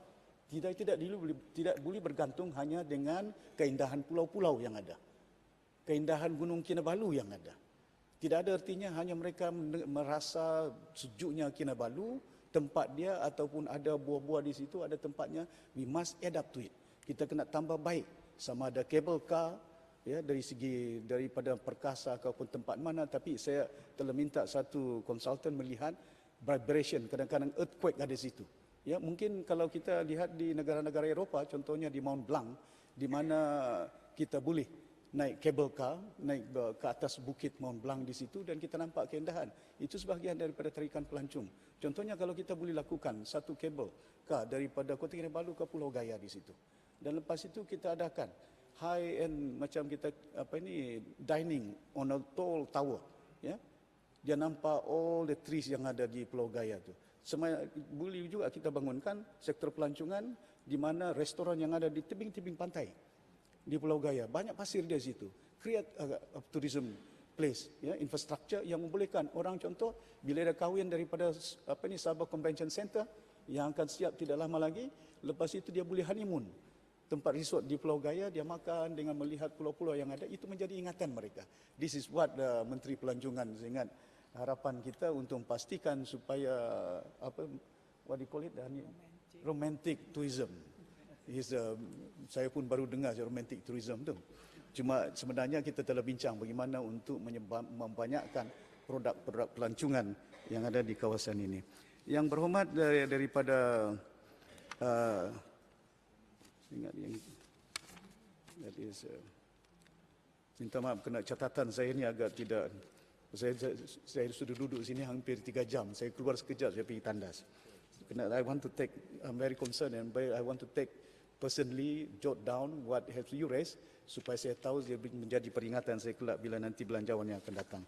Tidak boleh bergantung hanya dengan keindahan pulau-pulau yang ada. keindahan Gunung Kinabalu yang ada. Tidak ada artinya hanya mereka merasa sejuknya Kinabalu, tempat dia, ataupun ada buah-buah di situ, ada tempatnya. We must adapt to it. Kita kena tambah baik. Sama ada cable car, ya, dari segi daripada perkasa ataupun tempat mana. Tapi saya telah minta satu konsultan melihat vibration, kadang-kadang earthquake ada di situ. Ya, mungkin kalau kita lihat di negara-negara Eropah, contohnya di Mont Blanc, di mana kita boleh naik cable car, naik ke atas bukit Mont Blanc di situ dan kita nampak keindahan. Itu sebahagian daripada tarikan pelancong. Contohnya kalau kita boleh lakukan satu cable car daripada Kota Kinabalu ke Pulau Gaya di situ. Dan lepas itu kita adakan high end macam kita dining on a tall tower, ya. Dia nampak all the trees yang ada di Pulau Gaya tu. Boleh juga kita bangunkan sektor pelancongan di mana restoran yang ada di tebing-tebing pantai di Pulau Gaya, banyak pasir di situ. Create a tourism place, ya, infrastructure yang membolehkan orang, contoh bila ada kahwin daripada Sabah Convention Center yang akan siap tidak lama lagi, lepas itu dia boleh honeymoon tempat resort di Pulau Gaya, dia makan dengan melihat pulau-pulau yang ada, itu menjadi ingatan mereka. This is what Menteri Pelancongan, saya ingat harapan kita untuk memastikan supaya what do you call it, romantic tourism. Saya pun baru dengar romantic tourism tu. Cuma sebenarnya kita telah bincang bagaimana untuk membanyakkan produk-produk pelancongan yang ada di kawasan ini. Yang berhormat daripada ingat yang minta maaf kena catatan saya ni agak tidak. Saya sudah duduk sini hampir 3 jam. Saya keluar sekejap, saya pergi tandas. I want to take, I'm very concerned and I want to take personally jot down what have you raised supaya saya tahu dia menjadi peringatan saya kelak bila nanti belanjawan yang akan datang.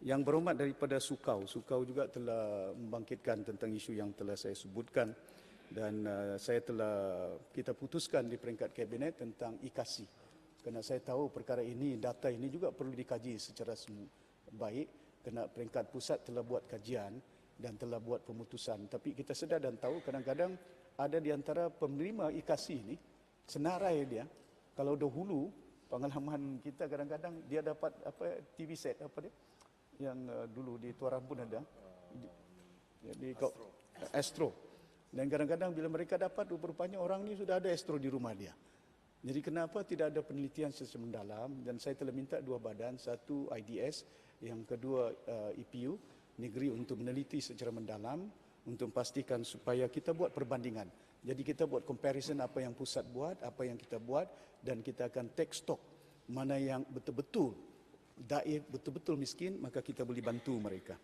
Yang berhormat daripada Sukau juga telah membangkitkan tentang isu yang telah saya sebutkan dan kita putuskan di peringkat kabinet tentang IKASI. Kerana saya tahu perkara ini, data ini juga perlu dikaji secara baik, kerana peringkat pusat telah buat kajian dan telah buat pemutusan. Tapi kita sedar dan tahu kadang-kadang ada di antara penerima IKASI ini, senarai dia, kalau dahulu pengalaman kita kadang-kadang dia dapat TV set yang dulu di Tuaran pun ada, di Astro. Dan kadang-kadang bila mereka dapat, rupanya orang ni sudah ada Astro di rumah dia. Jadi kenapa tidak ada penelitian secara mendalam? Dan saya telah minta 2 badan, satu IDS, yang kedua EPU, negeri untuk meneliti secara mendalam, untuk memastikan supaya kita buat perbandingan. Jadi kita buat comparison apa yang pusat buat, apa yang kita buat, dan kita akan take stock mana yang betul-betul daif, betul-betul miskin, maka kita boleh bantu mereka.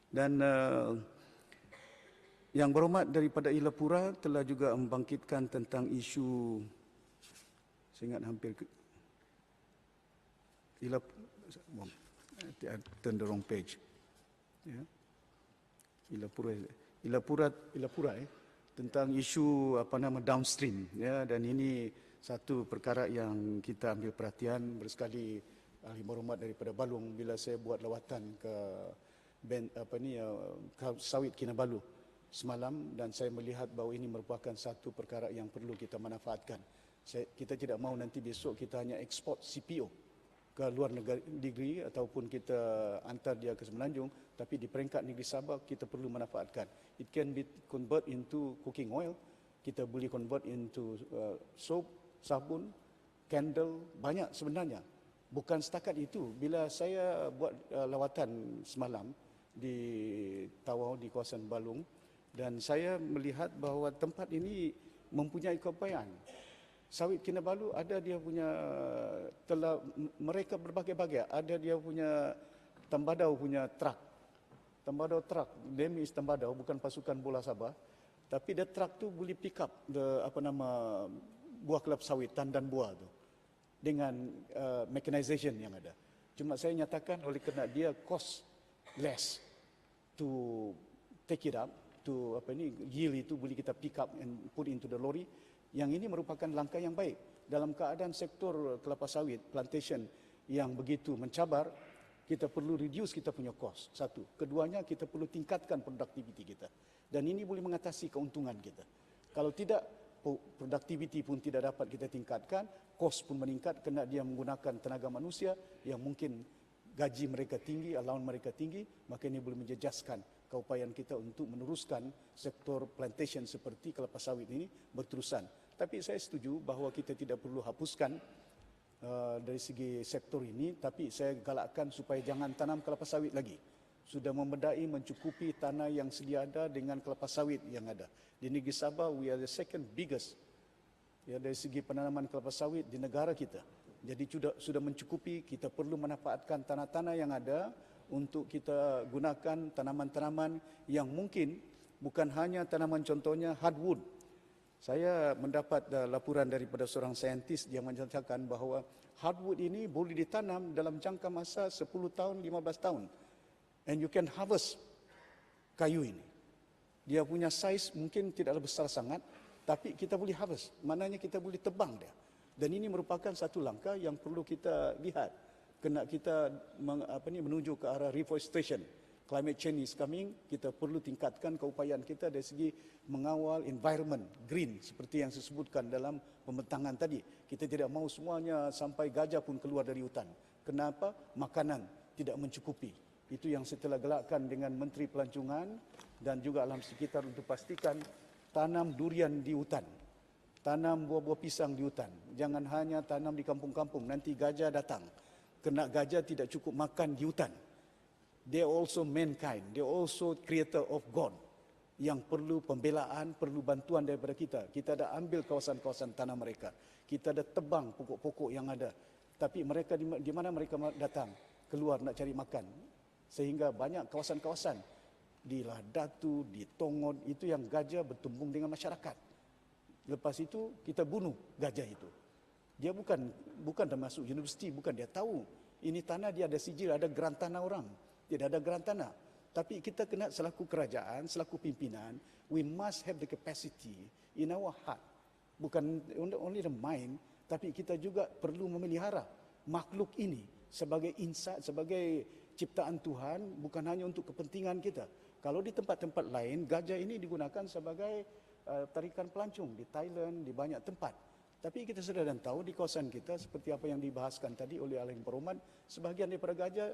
Dan yang berhormat daripada Ilapura telah juga membangkitkan tentang isu, saya ingat hampir turn the wrong page. Ya. Ilapura tentang isu downstream, ya, dan ini satu perkara yang kita ambil perhatian bersekali. Ahli berhormat daripada Balung bila saya buat lawatan ke sawit Kinabalu semalam dan saya melihat bahawa ini merupakan satu perkara yang perlu kita manfaatkan. Kita tidak mahu nanti besok kita hanya ekspor CPO ke luar negeri ataupun kita hantar dia ke Semenanjung, tapi di peringkat negeri Sabah kita perlu manfaatkan. It can be convert into cooking oil, kita boleh convert into soap, sabun, candle, banyak sebenarnya. Bukan setakat itu, bila saya buat lawatan semalam di Tawau di kawasan Balung dan saya melihat bahawa tempat ini mempunyai keupayaan. Sawit Kinabalu ada dia punya, telah mereka berbagai-bagai, ada dia punya Tambadau punya truk. Tambadau truk, name is Tambadau, bukan pasukan bola Sabah, tapi dia truk tu boleh pick up buah kelapa sawit, tandan buah tu dengan mechanization yang ada. Cuma saya nyatakan oleh kerana dia cost less to take it up, to yield itu boleh kita pick up and put into the lorry. Yang ini merupakan langkah yang baik dalam keadaan sektor kelapa sawit plantation yang begitu mencabar. Kita perlu reduce kita punya cost, satu. Keduanya kita perlu tingkatkan produktiviti kita dan ini boleh mengatasi keuntungan kita. Kalau tidak, productivity pun tidak dapat kita tingkatkan, kos pun meningkat kerana dia menggunakan tenaga manusia yang mungkin gaji mereka tinggi, allowance mereka tinggi, maka ini boleh menjejaskan keupayaan kita untuk meneruskan sektor plantation seperti kelapa sawit ini berterusan. Tapi saya setuju bahawa kita tidak perlu hapuskan dari segi sektor ini, tapi saya galakkan supaya jangan tanam kelapa sawit lagi. Sudah memedai mencukupi tanah yang sedia ada dengan kelapa sawit yang ada. Di negeri Sabah, we are the second biggest dari segi penanaman kelapa sawit di negara kita. Jadi sudah mencukupi, kita perlu manfaatkan tanah-tanah yang ada untuk kita gunakan tanaman-tanaman yang mungkin bukan hanya tanaman contohnya hardwood. Saya mendapat laporan daripada seorang saintis yang menyatakan bahawa hardwood ini boleh ditanam dalam jangka masa 10 tahun, 15 tahun. And you can harvest kayu ini. Dia punya saiz mungkin tidaklah besar sangat, tapi kita boleh harvest. Maknanya kita boleh tebang dia. Dan ini merupakan satu langkah yang perlu kita lihat. Kena kita menuju ke arah reforestation. Climate change is coming, kita perlu tingkatkan keupayaan kita dari segi mengawal environment, green, seperti yang saya sebutkan dalam pembentangan tadi. Kita tidak mahu semuanya sampai gajah pun keluar dari hutan. Kenapa? Makanan tidak mencukupi. Itu yang saya telah gelakkan dengan Menteri Pelancongan dan juga alam sekitar untuk pastikan tanam durian di hutan. Tanam buah-buah pisang di hutan. Jangan hanya tanam di kampung-kampung, nanti gajah datang. Kena gajah tidak cukup makan di hutan. They also mankind, they also creator of God. Yang perlu pembelaan, perlu bantuan daripada kita. Kita dah ambil kawasan-kawasan tanah mereka. Kita dah tebang pokok-pokok yang ada. Tapi mereka di mana mereka datang? Keluar nak cari makan. Sehingga banyak kawasan-kawasan di Ladatu, di Tongon, itu yang gajah bertumbung dengan masyarakat. Lepas itu kita bunuh gajah itu. Dia bukan termasuk universiti, bukan, dia tahu ini tanah dia ada sijil, ada geran tanah orang. Tidak ada geran tanah. Tapi kita kena selaku kerajaan, selaku pimpinan, we must have the capacity in our heart. Bukan only the mind, tapi kita juga perlu memelihara makhluk ini sebagai insan, sebagai ciptaan Tuhan, bukan hanya untuk kepentingan kita. Kalau di tempat-tempat lain, gajah ini digunakan sebagai tarikan pelancong di Thailand, di banyak tempat. Tapi kita sedar dan tahu di kawasan kita, seperti apa yang dibahaskan tadi oleh Ahli Perumahan, sebahagian daripada gajah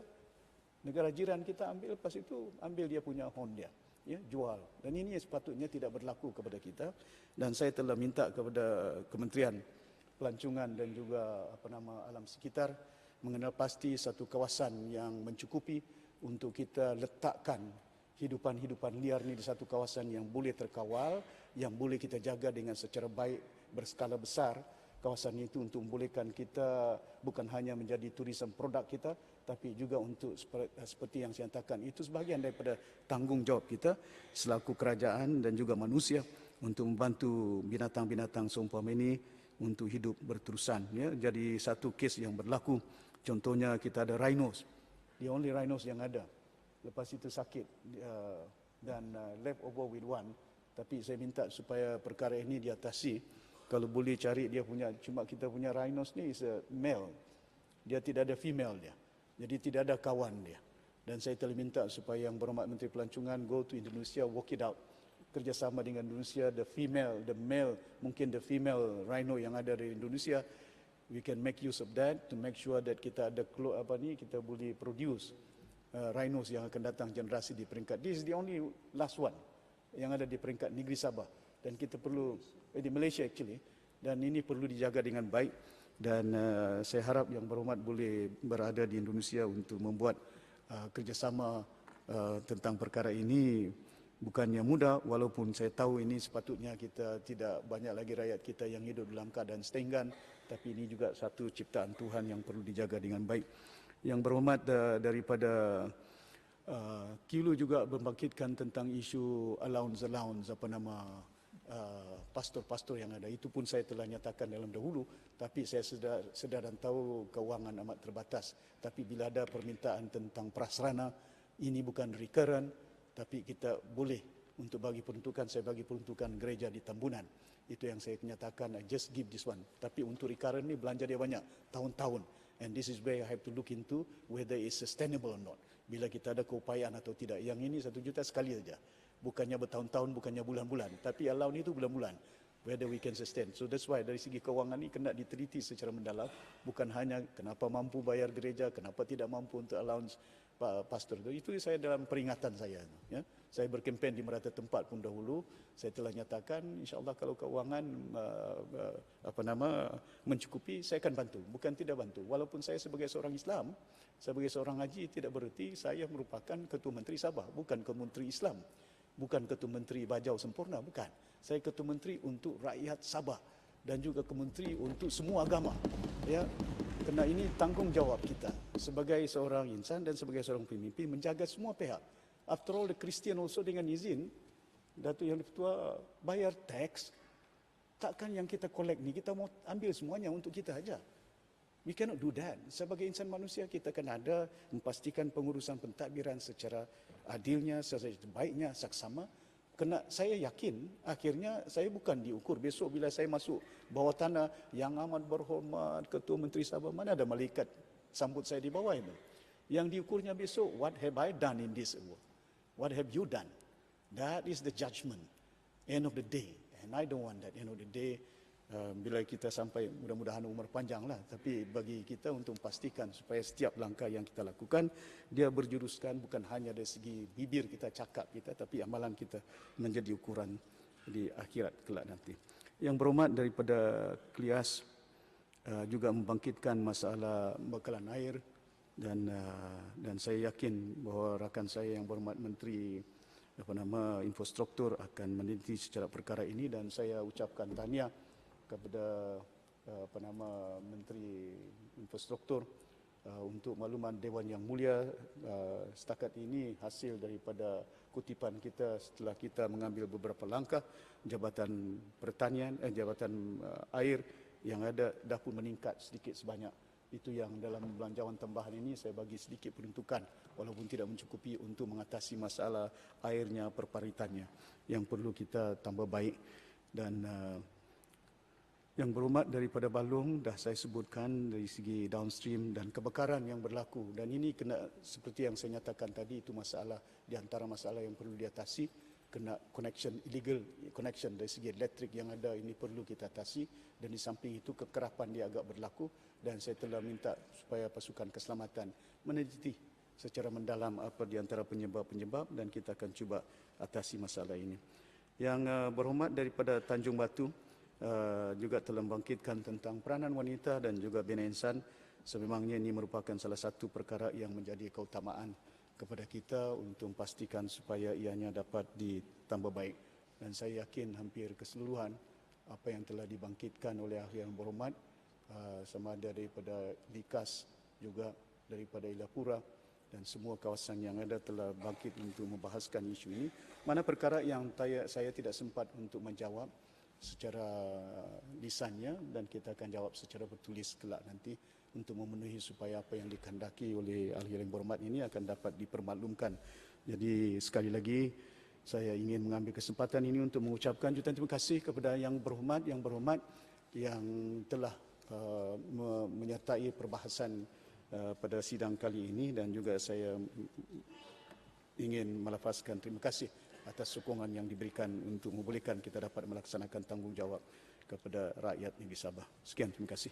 negara jiran kita ambil, lepas itu ambil dia punya horn dia, ya, jual. Dan ini sepatutnya tidak berlaku kepada kita. Dan saya telah minta kepada Kementerian Pelancongan dan juga alam sekitar mengenal pasti satu kawasan yang mencukupi untuk kita letakkan hidupan-hidupan liar ni di satu kawasan yang boleh terkawal, yang boleh kita jaga dengan secara baik berskala besar. Kawasan itu untuk membolehkan kita bukan hanya menjadi turisme produk kita, tapi juga untuk seperti yang saya katakan, itu sebahagian daripada tanggungjawab kita selaku kerajaan dan juga manusia untuk membantu binatang-binatang seumpama ini untuk hidup berterusan. Ya. Jadi satu kes yang berlaku, contohnya kita ada rhinos, the only rhinos yang ada. Lepas itu sakit dan left over with one. Tapi saya minta supaya perkara ini diatasi. Kalau boleh cari dia punya, cuma kita punya rhinos ni is a male. Dia tidak ada female dia. Jadi tidak ada kawan dia. Dan saya telah minta supaya Yang Berhormat Menteri Pelancongan go to Indonesia, work it out. Kerjasama dengan Indonesia, the male, mungkin the female rhino yang ada di Indonesia, we can make use of that to make sure that kita ada kita boleh produce rhinos yang akan datang generasi di peringkat. This is the only last one yang ada di peringkat negeri Sabah. Dan kita perlu, di Malaysia actually, dan ini perlu dijaga dengan baik. Dan saya harap Yang Berhormat boleh berada di Indonesia untuk membuat kerjasama tentang perkara ini. Bukannya mudah, walaupun saya tahu ini sepatutnya kita tidak banyak lagi rakyat kita yang hidup dalam keadaan setinggan, tapi ini juga satu ciptaan Tuhan yang perlu dijaga dengan baik. Yang Berhormat daripada Kilu juga membangkitkan tentang isu allowance, pastor-pastor yang ada. Itu pun saya telah nyatakan dalam dahulu, tapi saya sedar dan tahu kewangan amat terbatas. Tapi bila ada permintaan tentang prasarana, ini bukan recurrent, tapi kita boleh untuk bagi peruntukan, saya bagi peruntukan gereja di Tambunan. Itu yang saya nyatakan, I just give this one. Tapi untuk recurrent ni belanja dia banyak, tahun-tahun. And this is where I have to look into whether it's sustainable or not. Bila kita ada keupayaan atau tidak. Yang ini 1 juta sekali saja. Bukannya bertahun-tahun, bukannya bulan-bulan. Tapi allowance itu bulan-bulan. whether we can sustain. So that's why dari segi kewangan ni kena diteliti secara mendalam, bukan hanya kenapa mampu bayar gereja, kenapa tidak mampu untuk allowance pastor. Itu saya dalam peringatan saya. Ya. Saya berkempen di merata tempat pun dahulu, saya telah nyatakan insya-Allah kalau keuangan mencukupi, saya akan bantu, bukan tidak bantu. Walaupun saya sebagai seorang Islam, sebagai seorang haji tidak bererti saya merupakan Ketua Menteri Sabah, bukan Ketua Menteri Islam, bukan Ketua Menteri Bajau Sempurna, bukan. Saya Ketua Menteri untuk rakyat Sabah dan juga Ketua Menteri untuk semua agama. Ya. Kerana ini tanggungjawab kita sebagai seorang insan dan sebagai seorang pemimpin menjaga semua pihak. After all, the Christian also dengan izin, Datuk Yang Di-Pertua bayar tax, takkan yang kita collect ni, kita mau ambil semuanya untuk kita saja. We cannot do that. Sebagai insan manusia, kita akan ada memastikan pengurusan pentadbiran secara adilnya, secara baiknya, saksama. Kena saya yakin, akhirnya saya bukan diukur. Besok bila saya masuk bawah tanah, yang amat berhormat Ketua Menteri Sabah, mana ada malaikat sambut saya di bawah itu. Yang diukurnya besok, what have I done in this world? What have you done? That is the judgment, end of the day. And I don't want that, end of the day. Bila kita sampai, mudah-mudahan umur panjang lah. Tapi bagi kita untuk memastikan supaya setiap langkah yang kita lakukan, dia berjuruskan bukan hanya dari segi bibir kita, cakap kita, tapi amalan kita menjadi ukuran di akhirat kelak nanti. Yang berhormat daripada Klias juga membangkitkan masalah bekalan air. Dan saya yakin bahawa rakan saya yang berhormat Menteri Infrastruktur akan meneliti secara perkara ini, dan saya ucapkan tahniah kepada Menteri Infrastruktur untuk makluman Dewan Yang Mulia. Setakat ini hasil daripada kutipan kita setelah kita mengambil beberapa langkah, Jabatan Pertanian, Jabatan Air yang ada dah pun meningkat sedikit sebanyak. Itu yang dalam belanjawan tambahan ini saya bagi sedikit peruntukan walaupun tidak mencukupi untuk mengatasi masalah airnya, perparitannya yang perlu kita tambah baik. Dan yang berhormat daripada Balung dah saya sebutkan dari segi downstream dan kebakaran yang berlaku, dan ini kena seperti yang saya nyatakan tadi, itu masalah di antara masalah yang perlu diatasi. Kena connection, illegal connection dari segi elektrik yang ada, ini perlu kita atasi. Dan di samping itu kekerapan dia agak berlaku, dan saya telah minta supaya pasukan keselamatan meneliti secara mendalam apa di antara penyebab-penyebab, dan kita akan cuba atasi masalah ini. Yang berhormat daripada Tanjung Batu juga telah membangkitkan tentang peranan wanita dan juga bina insan. Sememangnya ini merupakan salah satu perkara yang menjadi keutamaan kepada kita untuk memastikan supaya ianya dapat ditambah baik. Dan saya yakin hampir keseluruhan apa yang telah dibangkitkan oleh ahli yang berhormat, sama ada daripada Likas, juga daripada Ilapura, dan semua kawasan yang ada telah bangkit untuk membahaskan isu ini. Mana perkara yang saya tidak sempat untuk menjawab secara lisannya, dan kita akan jawab secara bertulis kelak nanti untuk memenuhi supaya apa yang dikehendaki oleh ahli yang berhormat ini akan dapat dipermaklumkan. Jadi sekali lagi saya ingin mengambil kesempatan ini untuk mengucapkan jutaan terima kasih kepada yang berhormat yang telah menyertai perbahasan pada sidang kali ini, dan juga saya ingin melafazkan terima kasih atas sokongan yang diberikan untuk membolehkan kita dapat melaksanakan tanggungjawab kepada rakyat negeri Sabah. Sekian, terima kasih.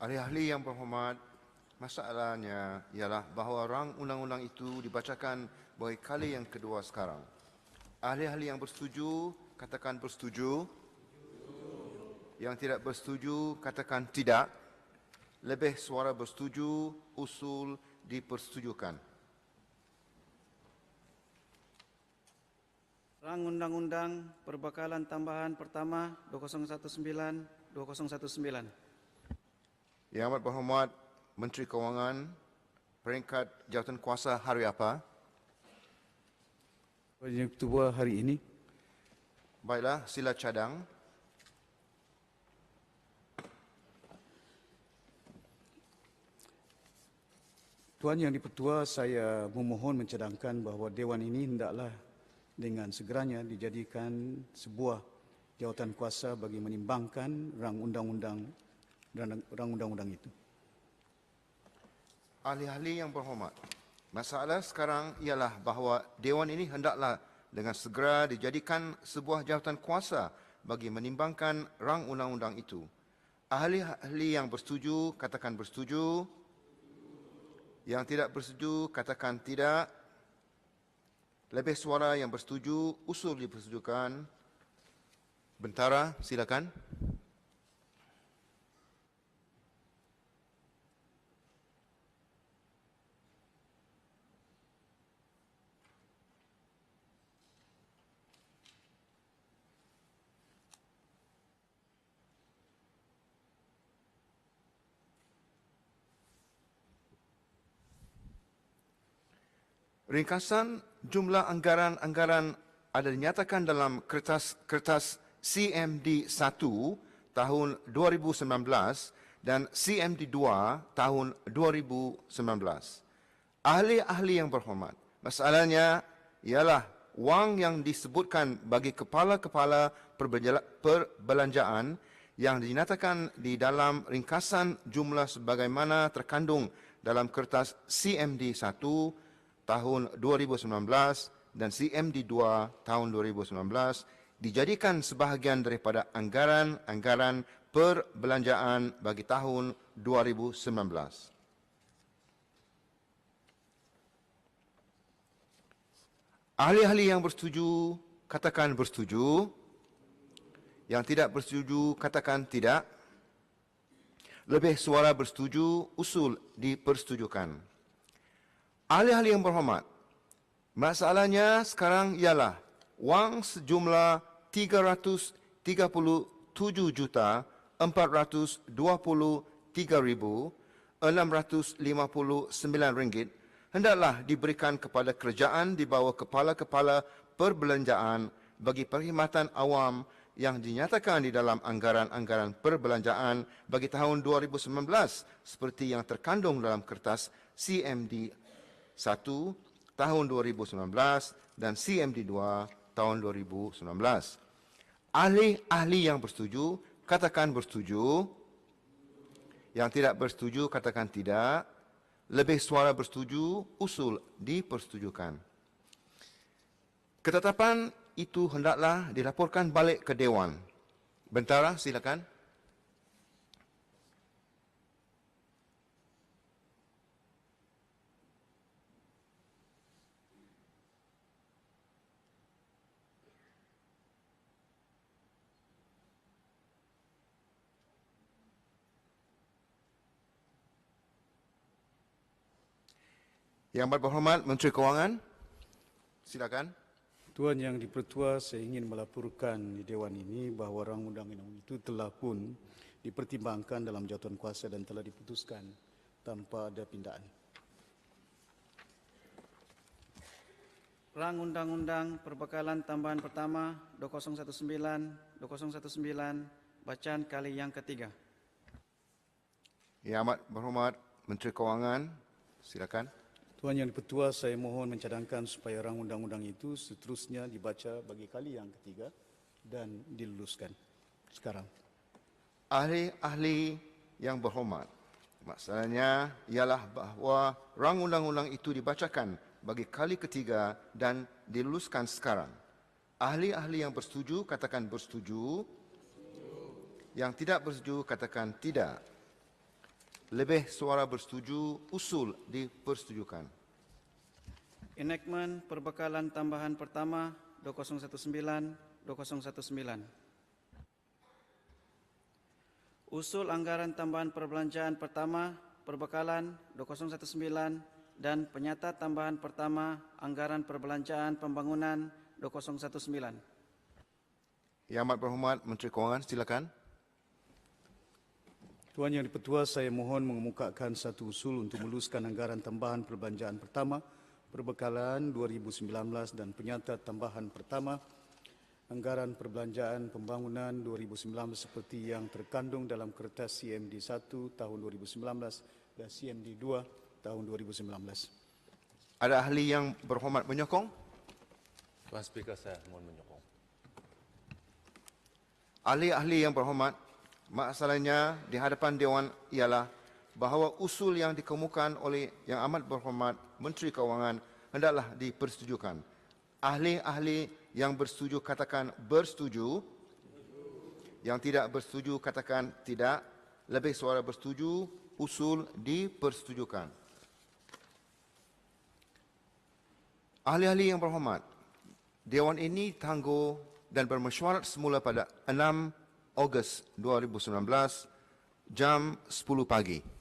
Ahli-ahli yang berhormat, masalahnya ialah bahawa rang undang-undang itu dibacakan bagi kali yang kedua sekarang. Ahli-ahli yang bersetuju, katakan bersetuju. Yang tidak bersetuju, katakan tidak. Lebih suara bersetuju, usul dipersetujukan. Rang Undang-Undang Perbekalan Tambahan Pertama 2019-2019. Yang amat berhormat Menteri Kewangan, peringkat jawatan kuasa hari apa? Yang Ketua hari ini. Baiklah, sila cadang. Tuan Yang Di-Pertua, saya memohon mencadangkan bahawa Dewan ini hendaklah dengan segeranya dijadikan sebuah jawatan kuasa bagi menimbangkan rang undang-undang itu. Ahli-ahli yang berhormat, masalah sekarang ialah bahawa Dewan ini hendaklah dengan segera dijadikan sebuah jawatan kuasa bagi menimbangkan rang undang-undang itu. Ahli-ahli yang bersetuju, katakan bersetuju. Yang tidak bersetuju, katakan tidak. Lebih suara yang bersetuju, usul dipersetujukan. Bentara, silakan. Ringkasan jumlah anggaran-anggaran ada dinyatakan dalam kertas CMD 1 tahun 2019 dan CMD 2 tahun 2019. Ahli-ahli yang berhormat, masalahnya ialah wang yang disebutkan bagi kepala-kepala perbelanjaan yang dinyatakan di dalam ringkasan jumlah sebagaimana terkandung dalam kertas CMD 1 tahun 2019 dan CMD 2 tahun 2019 dijadikan sebahagian daripada anggaran perbelanjaan bagi tahun 2019. Ahli-ahli yang bersetuju, katakan bersetuju. Yang tidak bersetuju, katakan tidak. Lebih suara bersetuju, usul dipersetujukan. Ahli-ahli yang berhormat, masalahnya sekarang ialah wang sejumlah 337,423,659 ringgit hendaklah diberikan kepada kerajaan di bawah kepala-kepala perbelanjaan bagi perkhidmatan awam yang dinyatakan di dalam anggaran-anggaran perbelanjaan bagi tahun 2019 seperti yang terkandung dalam kertas CMD 1 tahun 2019 dan CMD 2 tahun 2019. Ahli-ahli yang bersetuju, katakan bersetuju. Yang tidak bersetuju, katakan tidak. Lebih suara bersetuju, usul dipersetujukan. Ketetapan itu hendaklah dilaporkan balik ke Dewan. Bentara, silakan. Yang berhormat Menteri Kewangan, silakan. Tuan Yang Dipertua, saya ingin melaporkan di Dewan ini bahawa rang undang-undang itu telah pun dipertimbangkan dalam jawatan kuasa dan telah diputuskan tanpa ada pindaan. Rang Undang-Undang Perbekalan Tambahan Pertama 2019 bacaan kali yang ketiga. Yang amat berhormat Menteri Kewangan, silakan. Tuan Yang Dipertua, saya mohon mencadangkan supaya rang undang-undang itu seterusnya dibaca bagi kali yang ketiga dan diluluskan sekarang. Ahli-ahli yang berhormat, masalahnya ialah bahawa rang undang-undang itu dibacakan bagi kali ketiga dan diluluskan sekarang. Ahli-ahli yang bersetuju, katakan bersetuju. Yang tidak bersetuju, katakan tidak. Lebih suara bersetuju, usul dipersetujukan. Enactment Perbekalan Tambahan Pertama 2019. Usul Anggaran Tambahan Perbelanjaan Pertama Perbekalan 2019 dan Penyata Tambahan Pertama Anggaran Perbelanjaan Pembangunan 2019. Yang amat berhormat Menteri Kewangan, silakan. Tuan Yang Dipertua, saya mohon mengemukakan satu usul untuk meluluskan anggaran tambahan perbelanjaan pertama perbekalan 2019 dan penyata tambahan pertama anggaran perbelanjaan pembangunan 2019 seperti yang terkandung dalam kertas CMD 1 tahun 2019 dan CMD 2 tahun 2019. Ada ahli yang berhormat menyokong? Tuan Speaker, saya mohon menyokong. Ahli-ahli yang berhormat, masalahnya di hadapan Dewan ialah bahawa usul yang dikemukakan oleh Yang Amat Berhormat Menteri Kewangan hendaklah dipersetujukan. Ahli-ahli yang bersetuju katakan bersetuju. Yang tidak bersetuju katakan tidak. Lebih suara bersetuju, usul dipersetujukan. Ahli-ahli yang berhormat, Dewan ini tangguh dan bermesyuarat semula pada 6 Ogos 2019 jam 10 pagi.